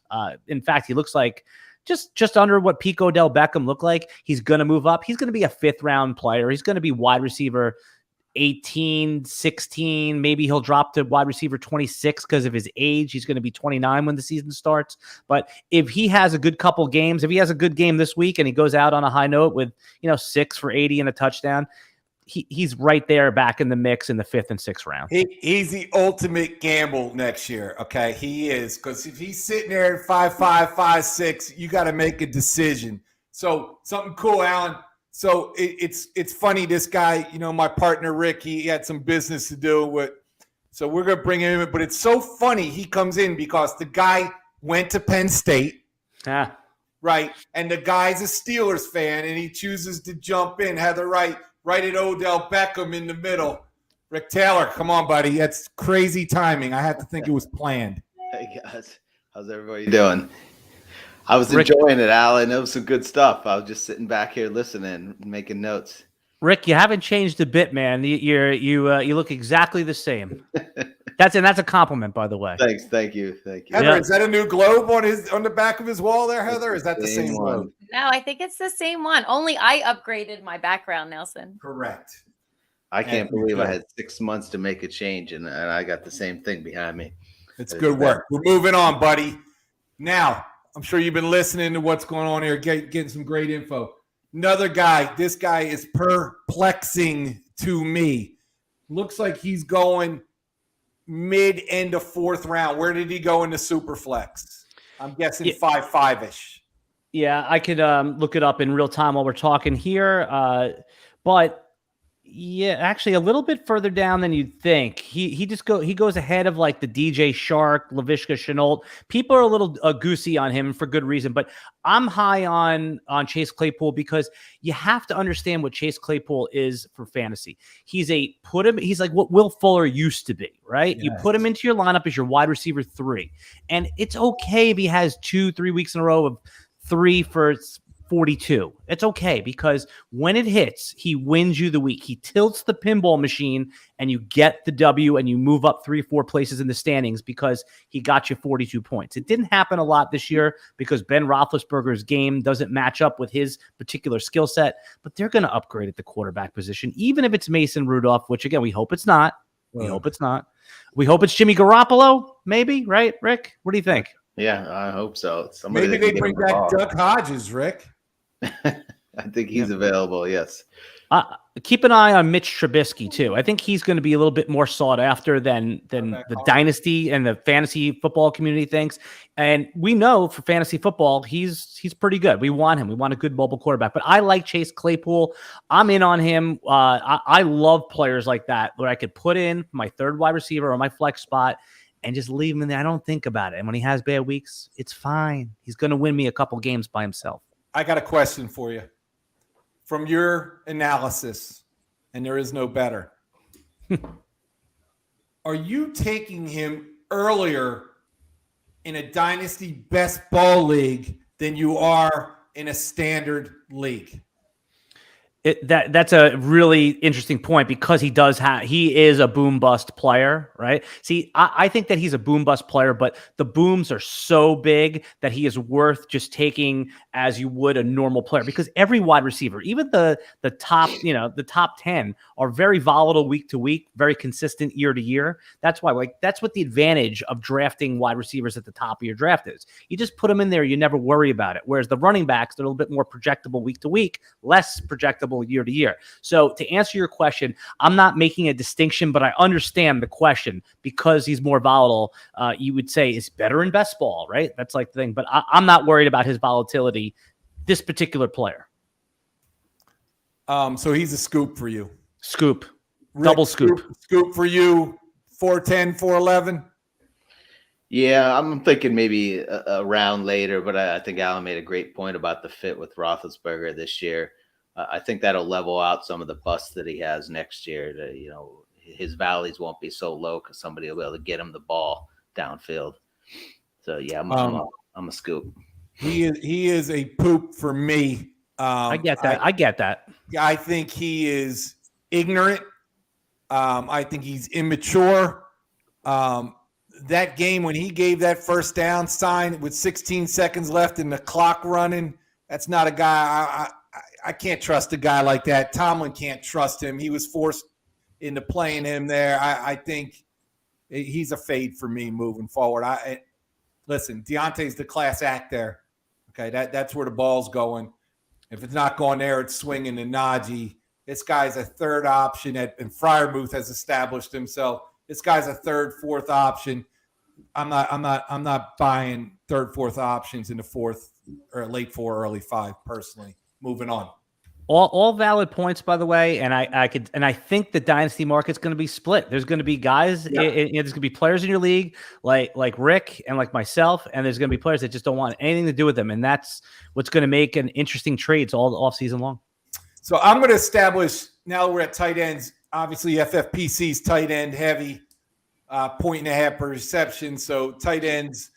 in fact, he looks like just under what peak Odell Beckham looked like. He's going to move up. He's going to be a 5th round player. He's going to be wide receiver 18, 16, maybe he'll drop to wide receiver 26 because of his age. He's going to be 29 when the season starts. But if he has a good couple games, if he has a good game this week and he goes out on a high note with, 6 for 80 and a touchdown, he's right there back in the mix in the 5th and 6th round.
He's the ultimate gamble next year. Okay. He is, because if he's sitting there at 5'5", 5'6", you got to make a decision. So something cool, Alan. So it's funny, this guy, my partner Rick, he had some business to do with, so we're going to bring him in. But it's so funny he comes in because the guy went to Penn State, right? And the guy's a Steelers fan, and he chooses to jump in, have the right at Odell Beckham in the middle. Rick Taylor, come on, buddy. That's crazy timing. I have to think it was planned.
Hey, guys. How's everybody doing? I was enjoying it, Alan. It was some good stuff. I was just sitting back here listening, making notes.
Rick, you haven't changed a bit, man. You look exactly the same. That's a compliment, by the way.
Thanks, thank you.
Heather, is that a new globe on the back of his wall there, Heather? Is that the same globe?
No, I think it's the same one. Only I upgraded my background, Nelson.
Correct.
I can't believe I had 6 months to make a change, and I got the same thing behind me.
It's good work. We're moving on, buddy. Now, I'm sure you've been listening to what's going on here, getting some great info. Another guy, this guy is perplexing to me. Looks like he's going mid-end of 4th round. Where did he go in the Superflex? I'm guessing 5'5"-ish.
Yeah, I could look it up in real time while we're talking here. But yeah, actually a little bit further down than you'd think. He goes ahead of like the DJ Shark, Laviska Shenault. People are a little goosey on him for good reason, but I'm high on Chase Claypool because you have to understand what Chase Claypool is for fantasy. He's like what Will Fuller used to be, right? Yes. You put him into your lineup as your wide receiver 3, and it's okay if he has 2-3 weeks in a row of 3 for 42. It's okay because when it hits, he wins you the week. He tilts the pinball machine and you get the W and you move up 3-4 places in the standings because he got you 42 points. It didn't happen a lot this year because Ben Roethlisberger's game doesn't match up with his particular skill set, but they're going to upgrade at the quarterback position, even if it's Mason Rudolph, which again, we hope it's not. We hope it's not. We hope it's Jimmy Garoppolo, maybe, right, Rick? What do you think?
Yeah, I hope so.
Maybe they bring back Duck Hodges, Rick.
I think he's available, yes.
Keep an eye on Mitch Trubisky, too. I think he's going to be a little bit more sought after than the dynasty and the fantasy football community thinks. And we know for fantasy football, he's pretty good. We want him. We want a good mobile quarterback. But I like Chase Claypool. I'm in on him. I love players like that where I could put in my third wide receiver or my flex spot and just leave him in there. I don't think about it. And when he has bad weeks, it's fine. He's going to win me a couple games by himself.
I got a question for you. From your analysis, and there is no better, are you taking him earlier in a dynasty best ball league than you are in a standard league?
That's a really interesting point because he is a boom bust player, right? See, I think that he's a boom bust player, but the booms are so big that he is worth just taking as you would a normal player because every wide receiver, even the top, the top 10 are very volatile week to week, very consistent year to year. That's why, that's what the advantage of drafting wide receivers at the top of your draft is. You just put them in there, you never worry about it. Whereas the running backs, they're a little bit more projectable week to week, less projectable year to year. So to answer your question, I'm not making a distinction, but I understand the question because he's more volatile. You would say is better in best ball, right? That's like the thing, but I'm not worried about his volatility, this particular player.
So he's a scoop for you.
Scoop.
Rick,
Double scoop.
Scoop for you, 410, 411.
Yeah, I'm thinking maybe a round later, but I think Alan made a great point about the fit with Roethlisberger this year. I think that'll level out some of the busts that he has next year. His valleys won't be so low because somebody will be able to get him the ball downfield. So yeah, I'm a scoop.
He is a poop for me.
I get that.
I think he is ignorant. I think he's immature. That game when he gave that first down sign with 16 seconds left and the clock running, that's not a guy. I can't trust a guy like that. Tomlin can't trust him. He was forced into playing him there. I think he's a fade for me moving forward. Listen, Deontay's the class act there. Okay, that's where the ball's going. If it's not going there, it's swinging to Najee. This guy's a third option, and Freiermuth has established himself. This guy's a third, fourth option. I'm not buying third, fourth options in the fourth or late 4, early 5 personally. Moving on.
All valid points, by the way, and I think the dynasty market's going to be split. There's going to be guys, there's going to be players in your league like Rick and like myself, and there's going to be players that just don't want anything to do with them, and that's what's going to make an interesting trades all off season long.
So I'm going to establish now we're at tight ends. Obviously, FFPC's tight end heavy, 1.5 per reception. So tight ends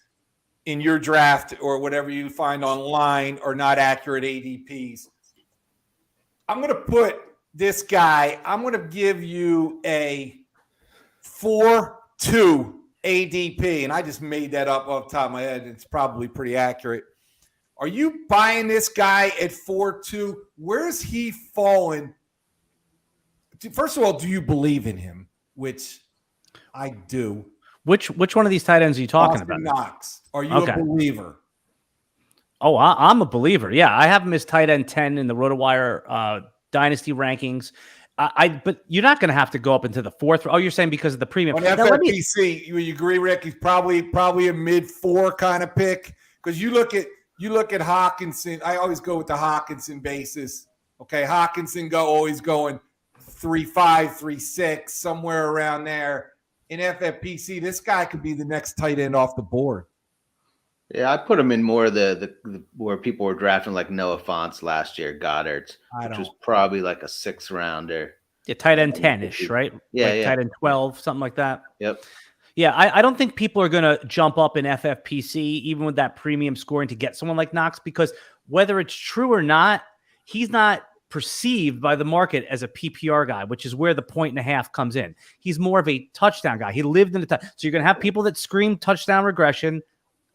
in your draft or whatever you find online are not accurate ADPs. I'm going to put this guy, I'm going to give you a 4.2 ADP, and I just made that up off the top of my head. It's probably pretty accurate. Are you buying this guy at 4.2? Where's he fallen? First of all, do you believe in him? Which I do.
Which one of these tight ends are you talking
Austin
about?
Knox. Are you a believer?
Oh, I'm a believer. Yeah, I have him as tight end 10 in the Rotowire dynasty rankings. But you're not going to have to go up into the 4th. Oh, you're saying because of the premium.
On FFPC, you agree, Rick? He's probably a mid 4 kind of pick because you look at you look at Hawkinson. I always go with the Hawkinson basis. Okay, Hawkinson always going 3.5, 3.6, somewhere around there. In FFPC, this guy could be the next tight end off the board.
Yeah, I put him in more the where people were drafting like Noah Fant's last year, Goddard's, which was probably like a 6th rounder.
Yeah, tight end 10-ish, right?
Yeah,
like tight end 12, something like that.
Yep.
Yeah, I don't think people are going to jump up in FFPC, even with that premium scoring, to get someone like Knox, because whether it's true or not, he's not perceived by the market as a PPR guy, which is where the 1.5 comes in. He's more of a touchdown guy. He lived in the so you're going to have people that scream touchdown regression.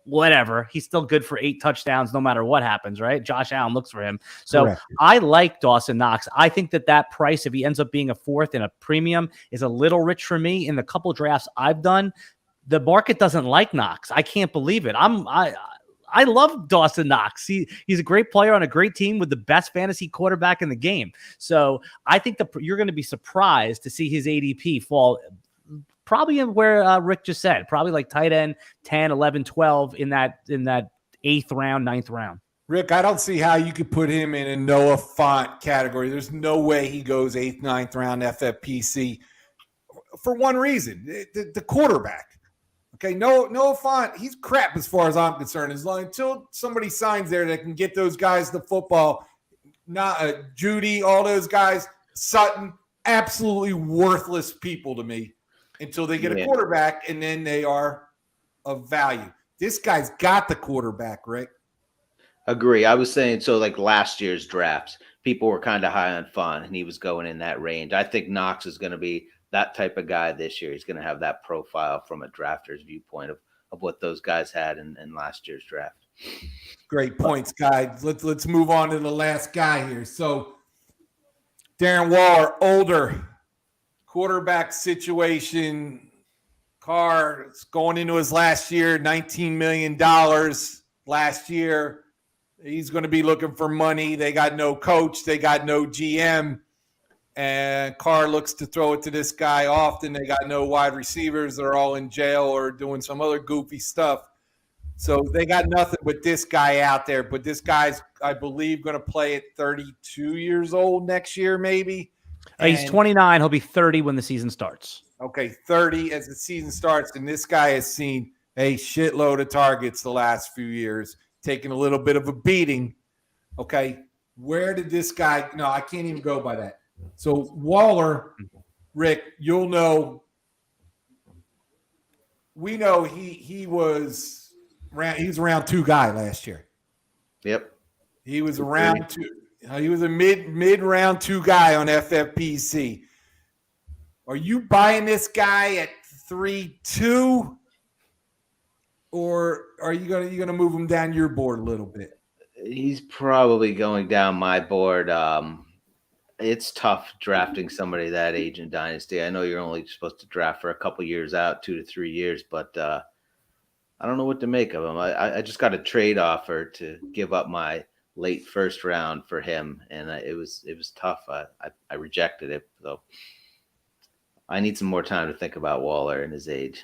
Whatever, he's still good for 8 touchdowns no matter what happens, right? Josh Allen looks for him. So correct. I like Dawson Knox. I think that price, if he ends up being a 4th in a premium, is a little rich for me. In the couple drafts I've done, the market doesn't like Knox. I can't believe it. I love Dawson Knox. He's a great player on a great team with the best fantasy quarterback in the game. So I think you're going to be surprised to see his ADP fall probably in where Rick just said, probably like tight end 10, 11, 12 in that 8th round, 9th round.
Rick, I don't see how you could put him in a Noah Fant category. There's no way he goes 8th, 9th round FFPC for one reason, the quarterback. Okay, Noah Fant, he's crap as far as I'm concerned. Until somebody signs there that can get those guys the football, not Judy, all those guys, Sutton, absolutely worthless people to me until they get a quarterback, and then they are of value. This guy's got the quarterback, Rick.
Agree. I was saying, so like last year's drafts, people were kind of high on Fant, and he was going in that range. I think Knox is going to be that type of guy this year. He's going to have that profile from a drafter's viewpoint of what those guys had in last year's draft.
Great points, guys. Let's move on to the last guy here. So Darren Waller, older, quarterback situation. Carr is going into his last year, $19 million last year. He's going to be looking for money. They got no coach. They got no GM. And Carr looks to throw it to this guy often. They got no wide receivers. They're all in jail or doing some other goofy stuff. So they got nothing but this guy out there. But this guy's, I believe, going to play at 32 years old next year, maybe.
He's 29. He'll be 30 when the season starts.
Okay, 30 as the season starts. And this guy has seen a shitload of targets the last few years, taking a little bit of a beating. Okay, where did this guy – no, I can't even go by that. So Waller, Rick, you'll know. We know he was around 2 guy last year.
Yep.
He was around 2. He was a mid round 2 guy on FFPC. Are you buying this guy at 3.2, or are you gonna move him down your board a little bit?
He's probably going down my board. It's tough drafting somebody that age in Dynasty. I know you're only supposed to draft for a couple years out, 2 to 3 years, but I don't know what to make of him. I just got a trade offer to give up my late 1st round for him, and it was tough. I rejected it, though. I need some more time to think about Waller and his age.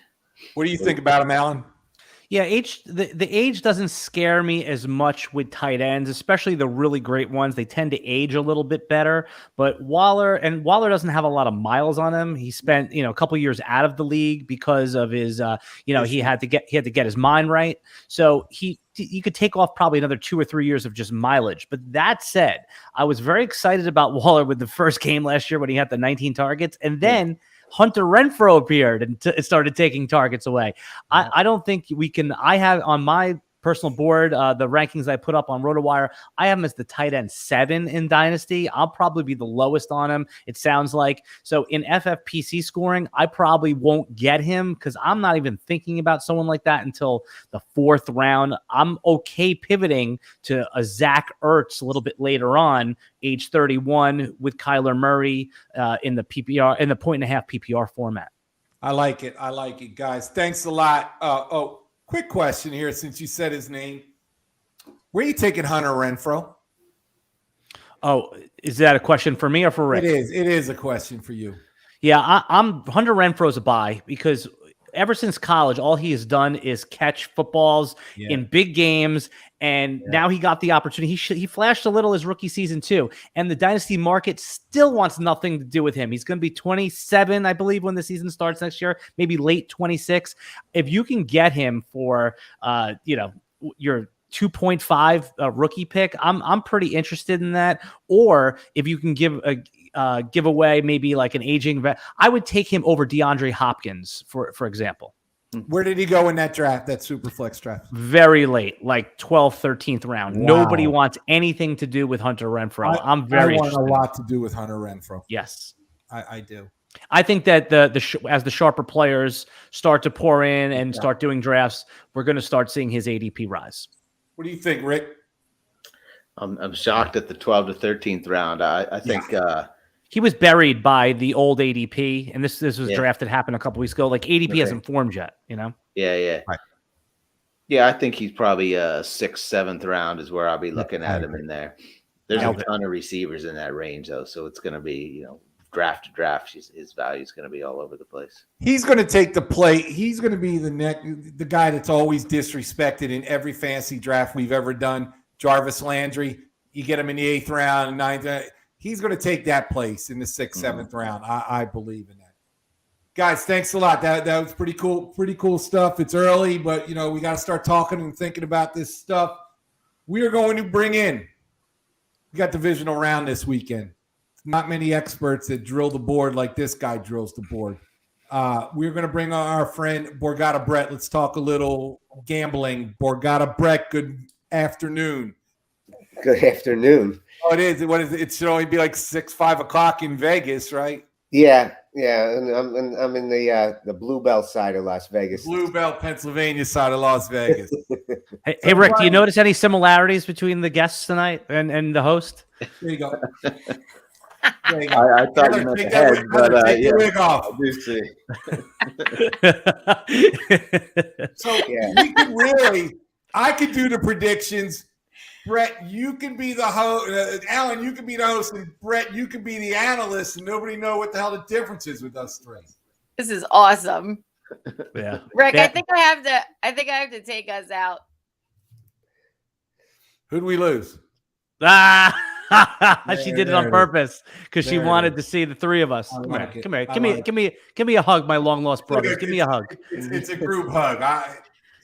What do you think about him, Alan?
Yeah, the age doesn't scare me as much with tight ends, especially the really great ones. They tend to age a little bit better. But Waller doesn't have a lot of miles on him. He spent a couple years out of the league because of his he had to get his mind right. So you could take off probably another 2 or 3 years of just mileage. But that said, I was very excited about Waller with the first game last year when he had the 19 targets, and then Hunter Renfrow appeared and started taking targets away. I don't think we can. I have on my personal board, the rankings I put up on Rotowire, I have him as the tight end 7 in Dynasty. I'll probably be the lowest on him, it sounds like. So in FFPC scoring, I probably won't get him because I'm not even thinking about someone like that until the 4th round. I'm okay pivoting to a Zach Ertz a little bit later on, age 31, with Kyler Murray in the PPR, in the 1.5 PPR format.
I like it, guys. Thanks a lot. Quick question here, since you said his name. Where are you taking Hunter Renfrow?
Oh, is that a question for me or for Rick?
It is a question for you.
Yeah, I'm Hunter Renfrow's a buy because ever since college, all he has done is catch footballs in big games. And now he got the opportunity. He flashed a little his rookie season too. And the dynasty market still wants nothing to do with him. He's going to be 27, I believe, when the season starts next year, maybe late 26. If you can get him for, your 2.5 rookie pick, I'm pretty interested in that. Or if you can give away maybe like an aging vet, I would take him over DeAndre Hopkins, for example.
Where did he go in that draft, that super flex draft?
Very late, like 12th, 13th round. Wow. Nobody wants anything to do with Hunter Renfrow. I want
a lot to do with Hunter Renfrow.
Yes.
I do.
I think that as the sharper players start to pour in and start doing drafts, we're going to start seeing his ADP rise.
What do you think, Rick?
I'm shocked at the 12th to 13th round. I think
he was buried by the old ADP, and this was a draft that happened a couple weeks ago. Like ADP hasn't formed yet,
Yeah.
Right.
Yeah, I think he's probably a 6th, 7th round is where I'll be looking at him in there. There's a ton of receivers in that range, though, so it's going to be, draft to draft. His value is going to be all over the place.
He's going to take the plate. He's going to be the guy that's always disrespected in every fantasy draft we've ever done. Jarvis Landry, you get him in the 8th round, 9th. He's going to take that place in the 6th, 7th round. I believe in that. Guys, thanks a lot. That was pretty cool. Pretty cool stuff. It's early, but we got to start talking and thinking about this stuff. We are going to bring in. We got divisional round this weekend. Not many experts that drill the board like this guy drills the board. We're going to bring on our friend Borgata Brett. Let's talk a little gambling. Borgata Brett, good afternoon.
Good afternoon.
Oh, it is. What is it? It should only be like 5 o'clock in Vegas, right?
Yeah. And I'm in the Blue Bell side of Las Vegas.
Blue Bell, Pennsylvania side of Las Vegas.
Hey, Rick, do you notice any similarities between the guests tonight and the host?
There you go.
I thought you meant the head, but
take the wig off.
I do see.
So we could really, I could do the predictions. Brett, you can be the host. Alan, you can be the host, and Brett, you can be the analyst, and nobody know what the hell the difference is with us three.
This is awesome.
Yeah,
Rick, I think I have to take us out.
Who'd we lose?
She did it on purpose because she wanted to see the three of us. Come here. Give me a hug, my long lost brothers. Give me a hug.
It's a group hug.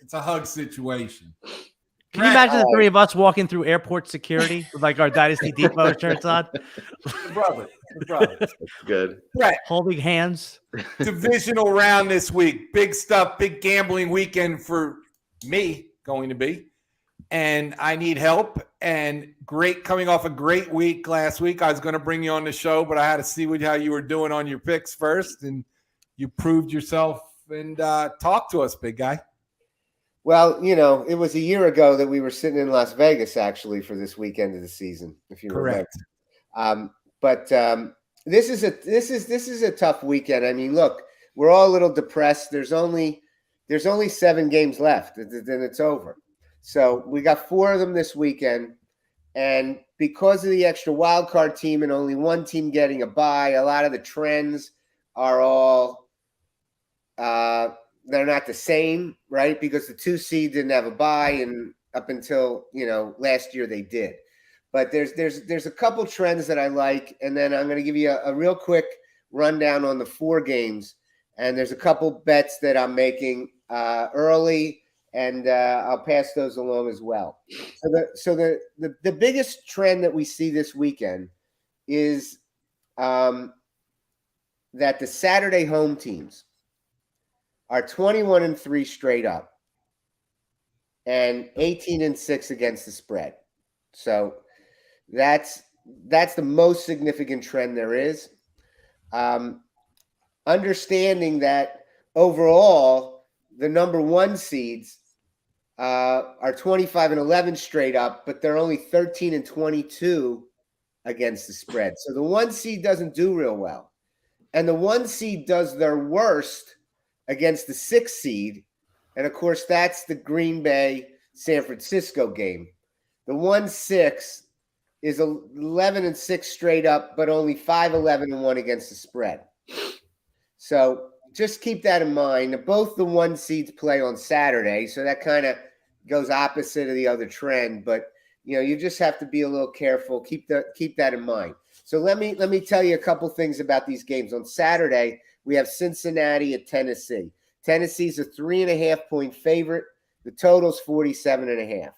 It's a hug situation.
Can you imagine the three of us walking through airport security with like our Dynasty Depot shirts on?
Brother.
That's good.
Brett,
holding hands.
Divisional round this week. Big stuff. Big gambling weekend for me going to be. And I need help. And coming off a great week last week. I was going to bring you on the show, but I had to see how you were doing on your picks first. And you proved yourself. And talk to us, big guy.
Well, it was a year ago that we were sitting in Las Vegas, actually, for this weekend of the season, if you remember. But this is a tough weekend. I mean, look, we're all a little depressed. There's only 7 games left, then it's over. So we got 4 of them this weekend, and because of the extra wild card team and only one team getting a bye, a lot of the trends are all they're not the same, right? Because the 2 seed didn't have a bye, and up until last year they did. But there's a couple trends that I like, and then I'm going to give you a real quick rundown on the 4 games. And there's a couple bets that I'm making early, and I'll pass those along as well. So the biggest trend that we see this weekend is that the Saturday home teams are 21-3 straight up and 18-6 against the spread. So that's the most significant trend there is. Understanding that overall, the number 1 seeds are 25-11 straight up, but they're only 13-22 against the spread. So the 1 seed doesn't do real well. And the 1 seed does their worst against the 6 seed. And of course, that's the Green Bay San Francisco game. The 1-6 is 11-6 straight up, but only 5-11-1 against the spread. So just keep that in mind. Both the 1 seeds play on Saturday, so that kind of goes opposite of the other trend. But you just have to be a little careful. Keep that in mind. So let me tell you a couple things about these games. On Saturday, we have Cincinnati at Tennessee. Tennessee's a 3.5-point favorite. The total's 47.5.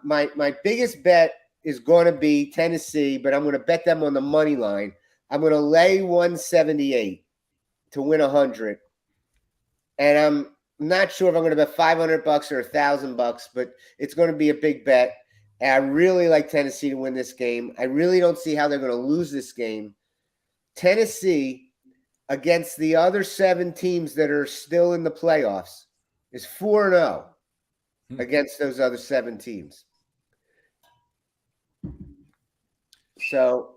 My biggest bet is going to be Tennessee, but I'm going to bet them on the money line. I'm going to lay 178 to win 100, and I'm not sure if I'm going to bet $500 or $1,000, but it's going to be a big bet. And I really like Tennessee to win this game. I really don't see how they're going to lose this game. Tennessee, against the other 7 teams that are still in the playoffs, is 4-0 against those other 7 teams. So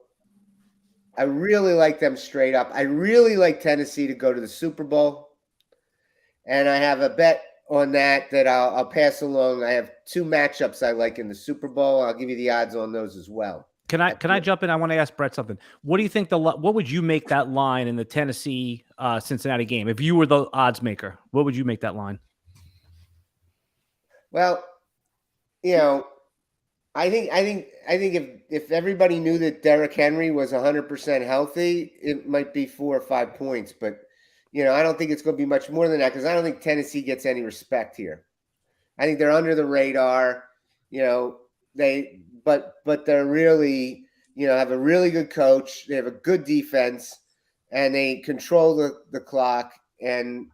I really like them straight up. I really like Tennessee to go to the Super Bowl. And I have a bet on that I'll pass along. I have 2 matchups I like in the Super Bowl. I'll give you the odds on those as well.
Can I jump in? I want to ask Brett something. What do you think what would you make that line in the Tennessee Cincinnati game? If you were the odds maker, what would you make that line?
Well, I think if everybody knew that Derrick Henry was 100% healthy, it might be 4 or 5 points. But I don't think it's going to be much more than that, because I don't think Tennessee gets any respect here. I think they're under the radar. But they're really have a really good coach. They have a good defense, and they control the clock. And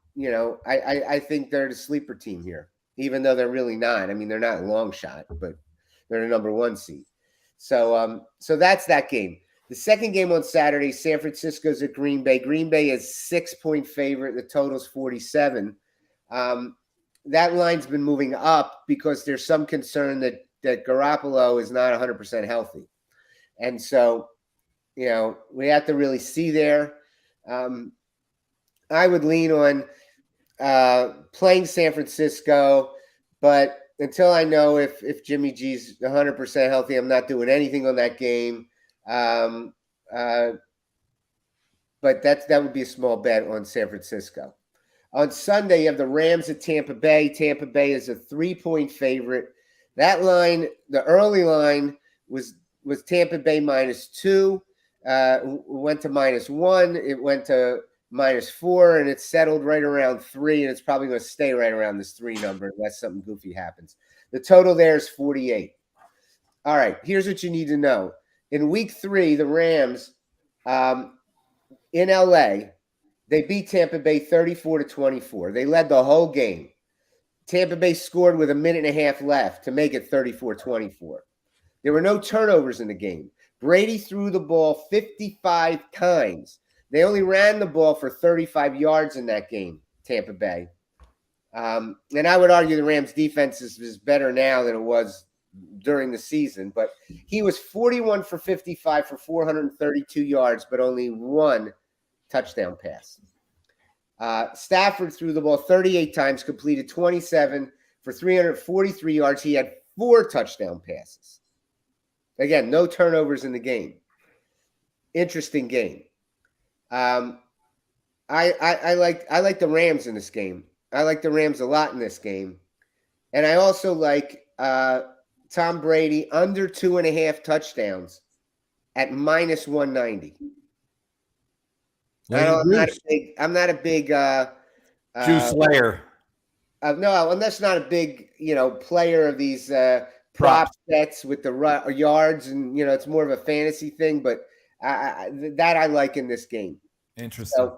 I think they're the sleeper team here, even though they're really not. I mean, they're not a long shot, but they're the number 1 seed. So that's that game. The second game on Saturday, San Francisco's at Green Bay. Green Bay is 6-point favorite. The total's 47. That line's been moving up because there's some concern that Garoppolo is not 100% healthy. And so, we have to really see there. I would lean on playing San Francisco, but until I know if Jimmy G's 100% healthy, I'm not doing anything on that game. But that would be a small bet on San Francisco. On Sunday, you have the Rams at Tampa Bay. Tampa Bay is a 3-point favorite. That line, the early line, was Tampa Bay -2. Went to -1. It went to -4, and it settled right around 3, and it's probably going to stay right around this 3 number unless something goofy happens. The total there is 48. All right, here's what you need to know. In week 3, the Rams in LA, they beat Tampa Bay 34-24. They led the whole game. Tampa Bay scored with 1.5 minutes left to make it 34-24. There were no turnovers in the game. Brady threw the ball 55 times. They only ran the ball for 35 yards in that game, Tampa Bay. And I would argue the Rams' defense is better now than it was during the season. But he was 41 for 55 for 432 yards, but only 1 touchdown pass. Stafford threw the ball 38 times, completed 27 for 343 yards. He had 4 touchdown passes. Again, no turnovers in the game. Interesting game. I like the Rams in this game. I like the Rams a lot in this game. And I also like Tom Brady under 2.5 touchdowns at -190. I'm not a big
juice layer.
No, and that's not a big player of these prop bets with the yards, and it's more of a fantasy thing. But that I like in this game.
Interesting.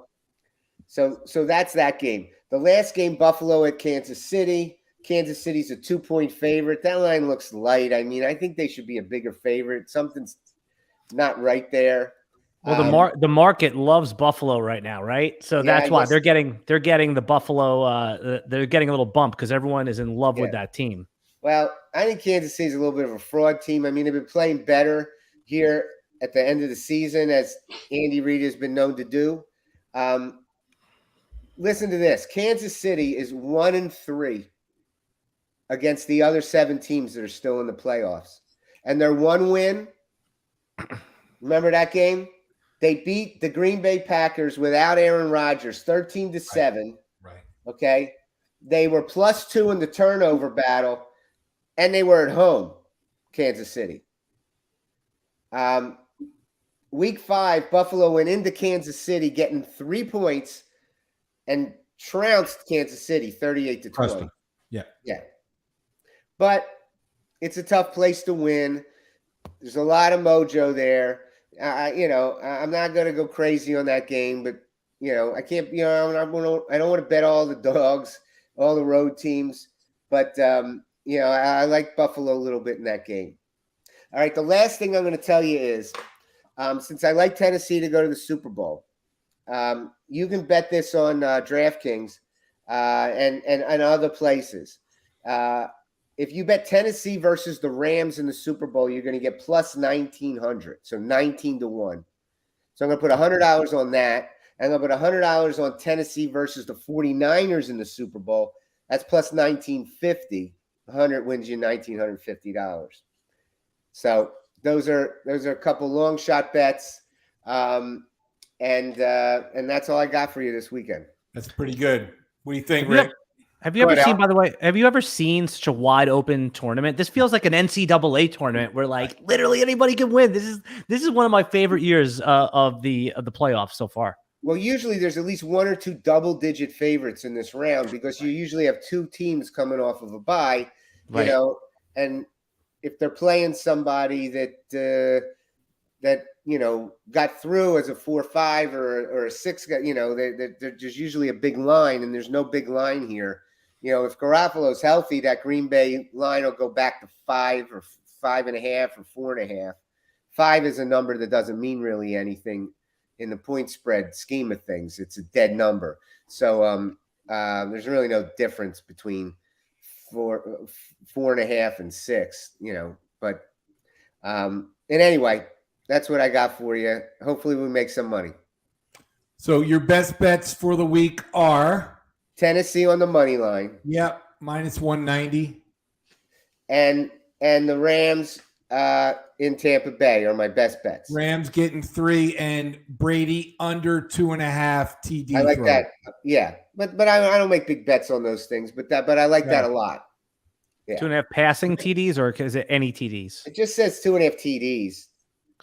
So that's that game. The last game, Buffalo at Kansas City. Kansas City's a 2-point favorite. That line looks light. I mean, I think they should be a bigger favorite. Something's not right there.
Well, the market loves Buffalo right now, right? So that's why they're getting the Buffalo. They're getting a little bump because everyone is in love with that team.
Well, I think Kansas City is a little bit of a fraud team. I mean, they've been playing better here at the end of the season, as Andy Reid has been known to do. Listen to this: Kansas City is 1-3 against the other 7 teams that are still in the playoffs, and their 1 win. Remember that game? They beat the Green Bay Packers without Aaron Rodgers, 13-7.
Right.
Okay. They were +2 in the turnover battle, and they were at home, Kansas City. Week 5, Buffalo went into Kansas City getting 3 points and trounced Kansas City 38-20.
Yeah.
But it's a tough place to win. There's a lot of mojo there. I'm not going to go crazy on that game, but I can't. I don't want to bet all the dogs, all the road teams, but I like Buffalo a little bit in that game. All right, the last thing I'm going to tell you is, since I like Tennessee to go to the Super Bowl, you can bet this on DraftKings and other places. If you bet Tennessee versus the Rams in the Super Bowl, you're going to get plus 1,900, so 19-1. So I'm going to put $100 on that. And I'm going to put $100 on Tennessee versus the 49ers in the Super Bowl. That's plus 1,950. 100 wins you $1,950. So those are a couple long shot bets, and that's all I got for you this weekend.
That's pretty good. What do you think, Rick?
Have you ever seen such a wide open tournament? This feels like an NCAA tournament where like literally anybody can win. This is one of my favorite years of the playoffs so far.
Well, usually there's at least 1 or 2 double-digit favorites in this round because you usually have 2 teams coming off of a bye,
right.
And if they're playing somebody that got through as a 4-5 or a 6, there's usually a big line, and there's no big line here. If Garoppolo's healthy, that Green Bay line will go back to 5 or 5.5 or 4.5. 5 is a number that doesn't mean really anything in the point spread scheme of things. It's a dead number. So there's really no difference between 4.5 and 6, but and anyway, that's what I got for you. Hopefully we make some money.
So your best bets for the week are
Tennessee on the money line.
Yep, minus 190.
And the Rams in Tampa Bay are my best bets.
Rams getting 3 and Brady under 2.5 TD.
I like that. Yeah. But I don't make big bets on those things, but I like that a lot. Yeah.
2.5 passing TDs, or is it any TDs?
It just says 2.5 TDs.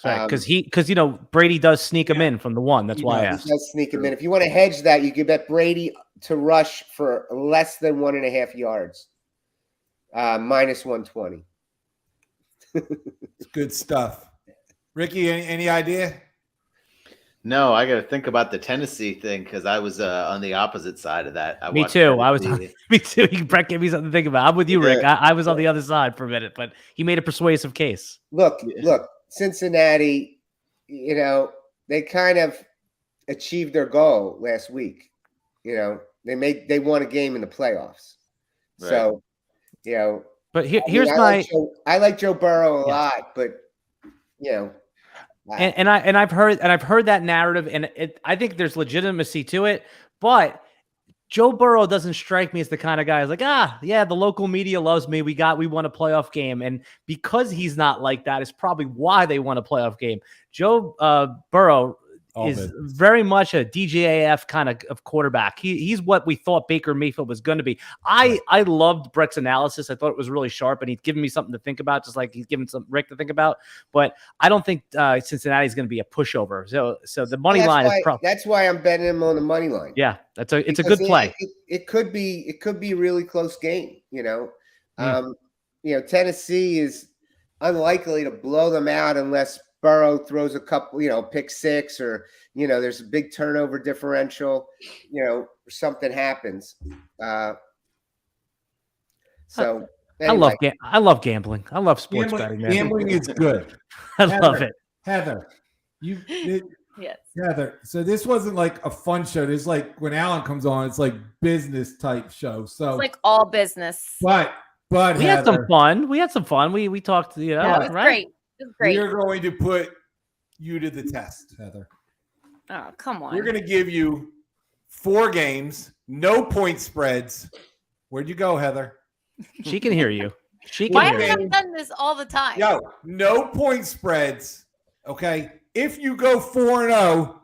Because Brady does sneak him in from the one. That's why I asked.
He does sneak him in. If you want to hedge that, you could bet Brady to rush for less than 1.5 yards. Minus 120.
It's good stuff. Ricky, any idea?
No, I got to think about the Tennessee thing because I was on the opposite side of that.
Me too. Me too. Brett gave me something to think about. I'm with you, Rick. I was on the other side for a minute, but he made a persuasive case.
Look, Cincinnati, they kind of achieved their goal last week. They won a game in the playoffs. Right. So,
But I
like Joe Burrow a lot, but
and I've heard that narrative, and I think there's legitimacy to it, but Joe Burrow doesn't strike me as the kind of guy who's like, the local media loves me. We won a playoff game. And because he's not like that is probably why they won a playoff game. Joe Burrow is very much a DJAF kind of quarterback. He's what we thought Baker Mayfield was going to be. I loved Brett's analysis. I thought it was really sharp, and he's given me something to think about, just like he's given Rick to think about. But I don't think Cincinnati is going to be a pushover. So the money line is probably. That's
why I'm betting him on the money line.
Yeah, it's a good play.
It could be a really close game. Tennessee is unlikely to blow them out unless Burrow throws a couple, pick 6, or there's a big turnover differential, or something happens. So anyway.
I love gambling. I love sports betting. Man.
Gambling is good.
I love it.
Heather,
yes.
Heather. So this wasn't like a fun show. This is like when Alan comes on, it's like business type show. So
it's like all business.
But
we had some fun. We talked.
It was great. It was great.
We're going to put you to the test, Heather.
Oh, come on.
We're going to give you 4 games, no point spreads. Where'd you go, Heather?
She can hear you.
Why have I done this all the time?
No point spreads. Okay. if you go 4-0,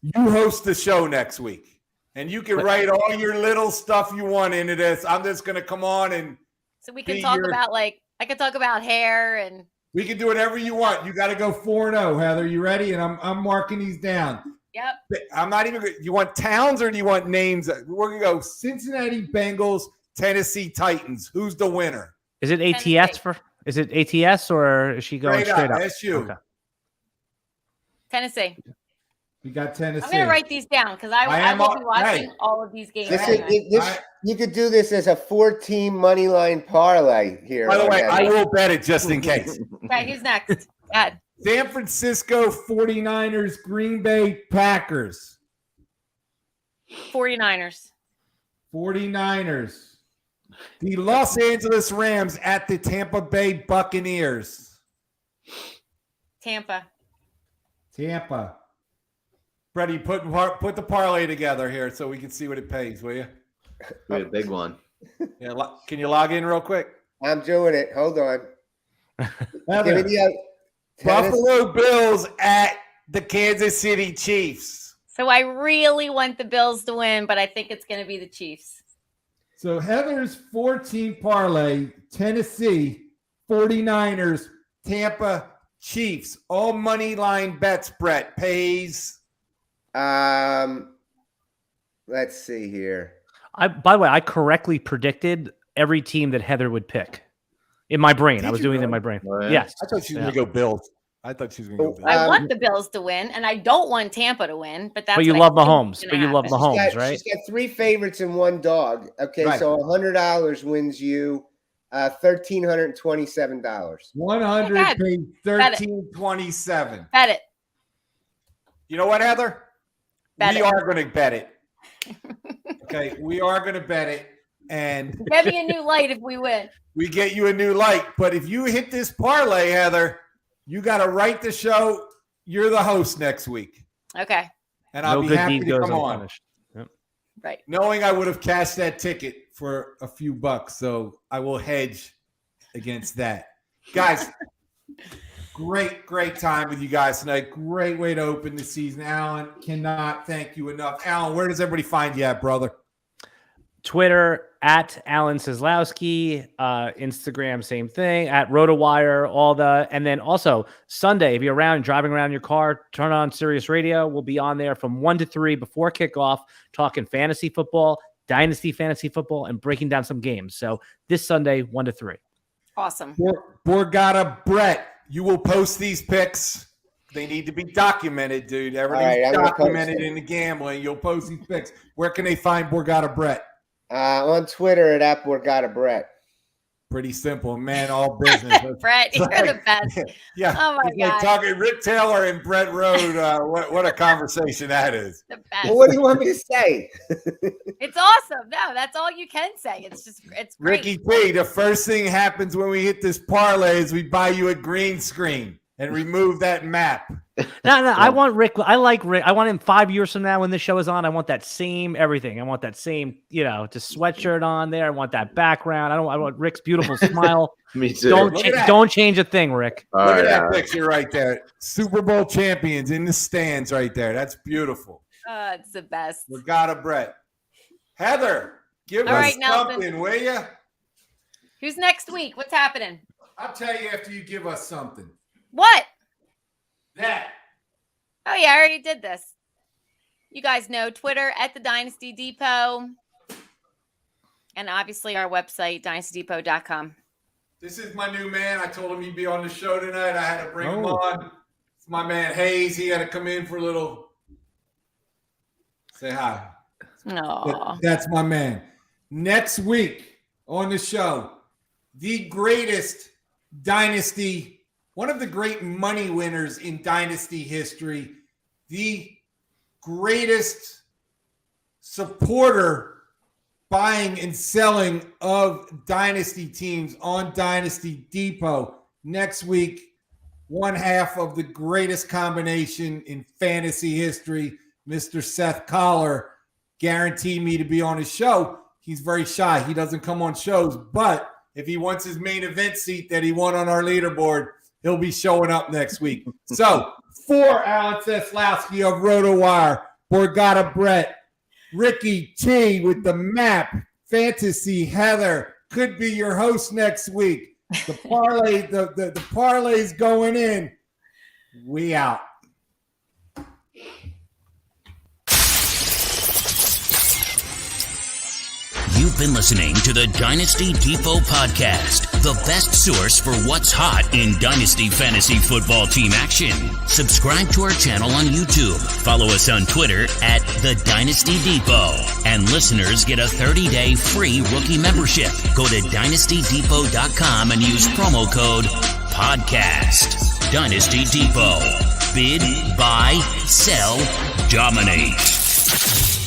you host the show next week. And you can write all your little stuff you want into this. I'm just going to come on and
so we can talk about I could talk about hair and
we can do whatever you want. You got to go 4-0, Heather. You ready? And I'm marking these down.
Yep.
I'm not even. You want towns or do you want names? We're gonna go Cincinnati Bengals, Tennessee Titans. Who's the winner?
Is it ATS Is it ATS or is she going straight up?
SU.
Okay.
Tennessee.
We got Tennessee.
I'm going to write these down because I will be watching all of these games.
You could do this as a 4-team money line parlay here.
By the way, I will bet it just in case.
Okay, who's next? Ed.
San Francisco 49ers, Green Bay Packers.
49ers.
49ers. The Los Angeles Rams at the Tampa Bay Buccaneers.
Tampa.
Freddie, put the parlay together here so we can see what it pays, will you?
A big one.
Yeah, can you log in real quick?
I'm doing it. Hold on.
Heather, Buffalo Bills at the Kansas City Chiefs.
So I really want the Bills to win, but I think it's going to be the Chiefs.
So Heather's 14 parlay, Tennessee, 49ers, Tampa, Chiefs. All money line bets, Brett, pays.
Let's see here.
By the way, I correctly predicted every team that Heather would pick in my brain. I was doing it in my brain. Yes.
I thought she was going to go Bills. I
I want the Bills to win, and I don't want Tampa to win. But
you love Mahomes. Right?
She's got 3 favorites and 1 dog. Okay, right. So $100 wins you $1,327.
100 pays $1,327.
Bet it.
You know what, Heather? We are going to bet it. Okay, we are going to bet it, and
get me a new light if we win.
We get you a new light, but if you hit this parlay, Heather, you got to write the show. You're the host next week.
Okay.
And I'll be happy to come on.
Yep.
Right.
Knowing I would have cashed that ticket for a few bucks, so I will hedge against that. Guys, great time with you guys tonight. Great way to open the season. Alan, cannot thank you enough. Alan, where does everybody find you at, brother?
Twitter at Alan Seslowsky, Instagram, same thing, at Rotowire, and then also Sunday, if you're driving around your car, turn on Sirius Radio. We'll be on there from 1 to 3 before kickoff, talking fantasy football, dynasty fantasy football, and breaking down some games. So this Sunday, 1 to 3.
Awesome.
Borgata Brett, you will post these picks. They need to be documented, dude. Everything's documented in the gambling. You'll post these picks. Where can they find Borgata Brett?
On Twitter at Borgata Brett.
Pretty simple, man. All business.
Brett, you're the best.
Yeah.
Oh my God.
Like talking Rick Taylor and Brett Road. What a conversation that is.
The best.
Well, what do you want me to say?
It's awesome. No, that's all you can say. It's great.
Ricky P, the first thing happens when we hit this parlay is we buy you a green screen and remove that map.
No, I want Rick. I like Rick. I want him 5 years from now when this show is on. I want that same everything. I want that same, just sweatshirt on there. I want that background. I want Rick's beautiful smile.
Me too.
Don't change a thing, Rick.
Look at that picture right there. Super Bowl champions in the stands right there. That's beautiful.
It's the best.
Borgata Brett. Heather, give us something, will you?
Who's next week? What's happening?
I'll tell you after you give us something.
What?
That.
Oh, yeah, I already did this. You guys know Twitter at the Dynasty Depot. And obviously our website, dynastydepot.com.
This is my new man. I told him he'd be on the show tonight. I had to bring him on. It's my man Hayes. He had to come in for a little say hi.
No.
That's my man. Next week on the show, the greatest dynasty, one of the great money winners in dynasty history, the greatest supporter buying and selling of dynasty teams on Dynasty Depot. Next week, one half of the greatest combination in fantasy history, Mr. Seth Collar, guaranteed me to be on his show. He's very shy. He doesn't come on shows, but if he wants his main event seat that he won on our leaderboard, he'll be showing up next week. So For Alan Seslowsky of Rotowire, Borgata Brett, Ricky T with the map, Fantasy Heather could be your host next week. The parlay, the parlay's going in. We out.
You've been listening to the Dynasty Depot podcast, the best source for what's hot in Dynasty Fantasy Football team action. Subscribe to our channel on YouTube. Follow us on Twitter at the Dynasty Depot. And listeners get a 30-day free rookie membership. Go to dynastydepot.com and use promo code PODCAST. Dynasty Depot. Bid, buy, sell, dominate.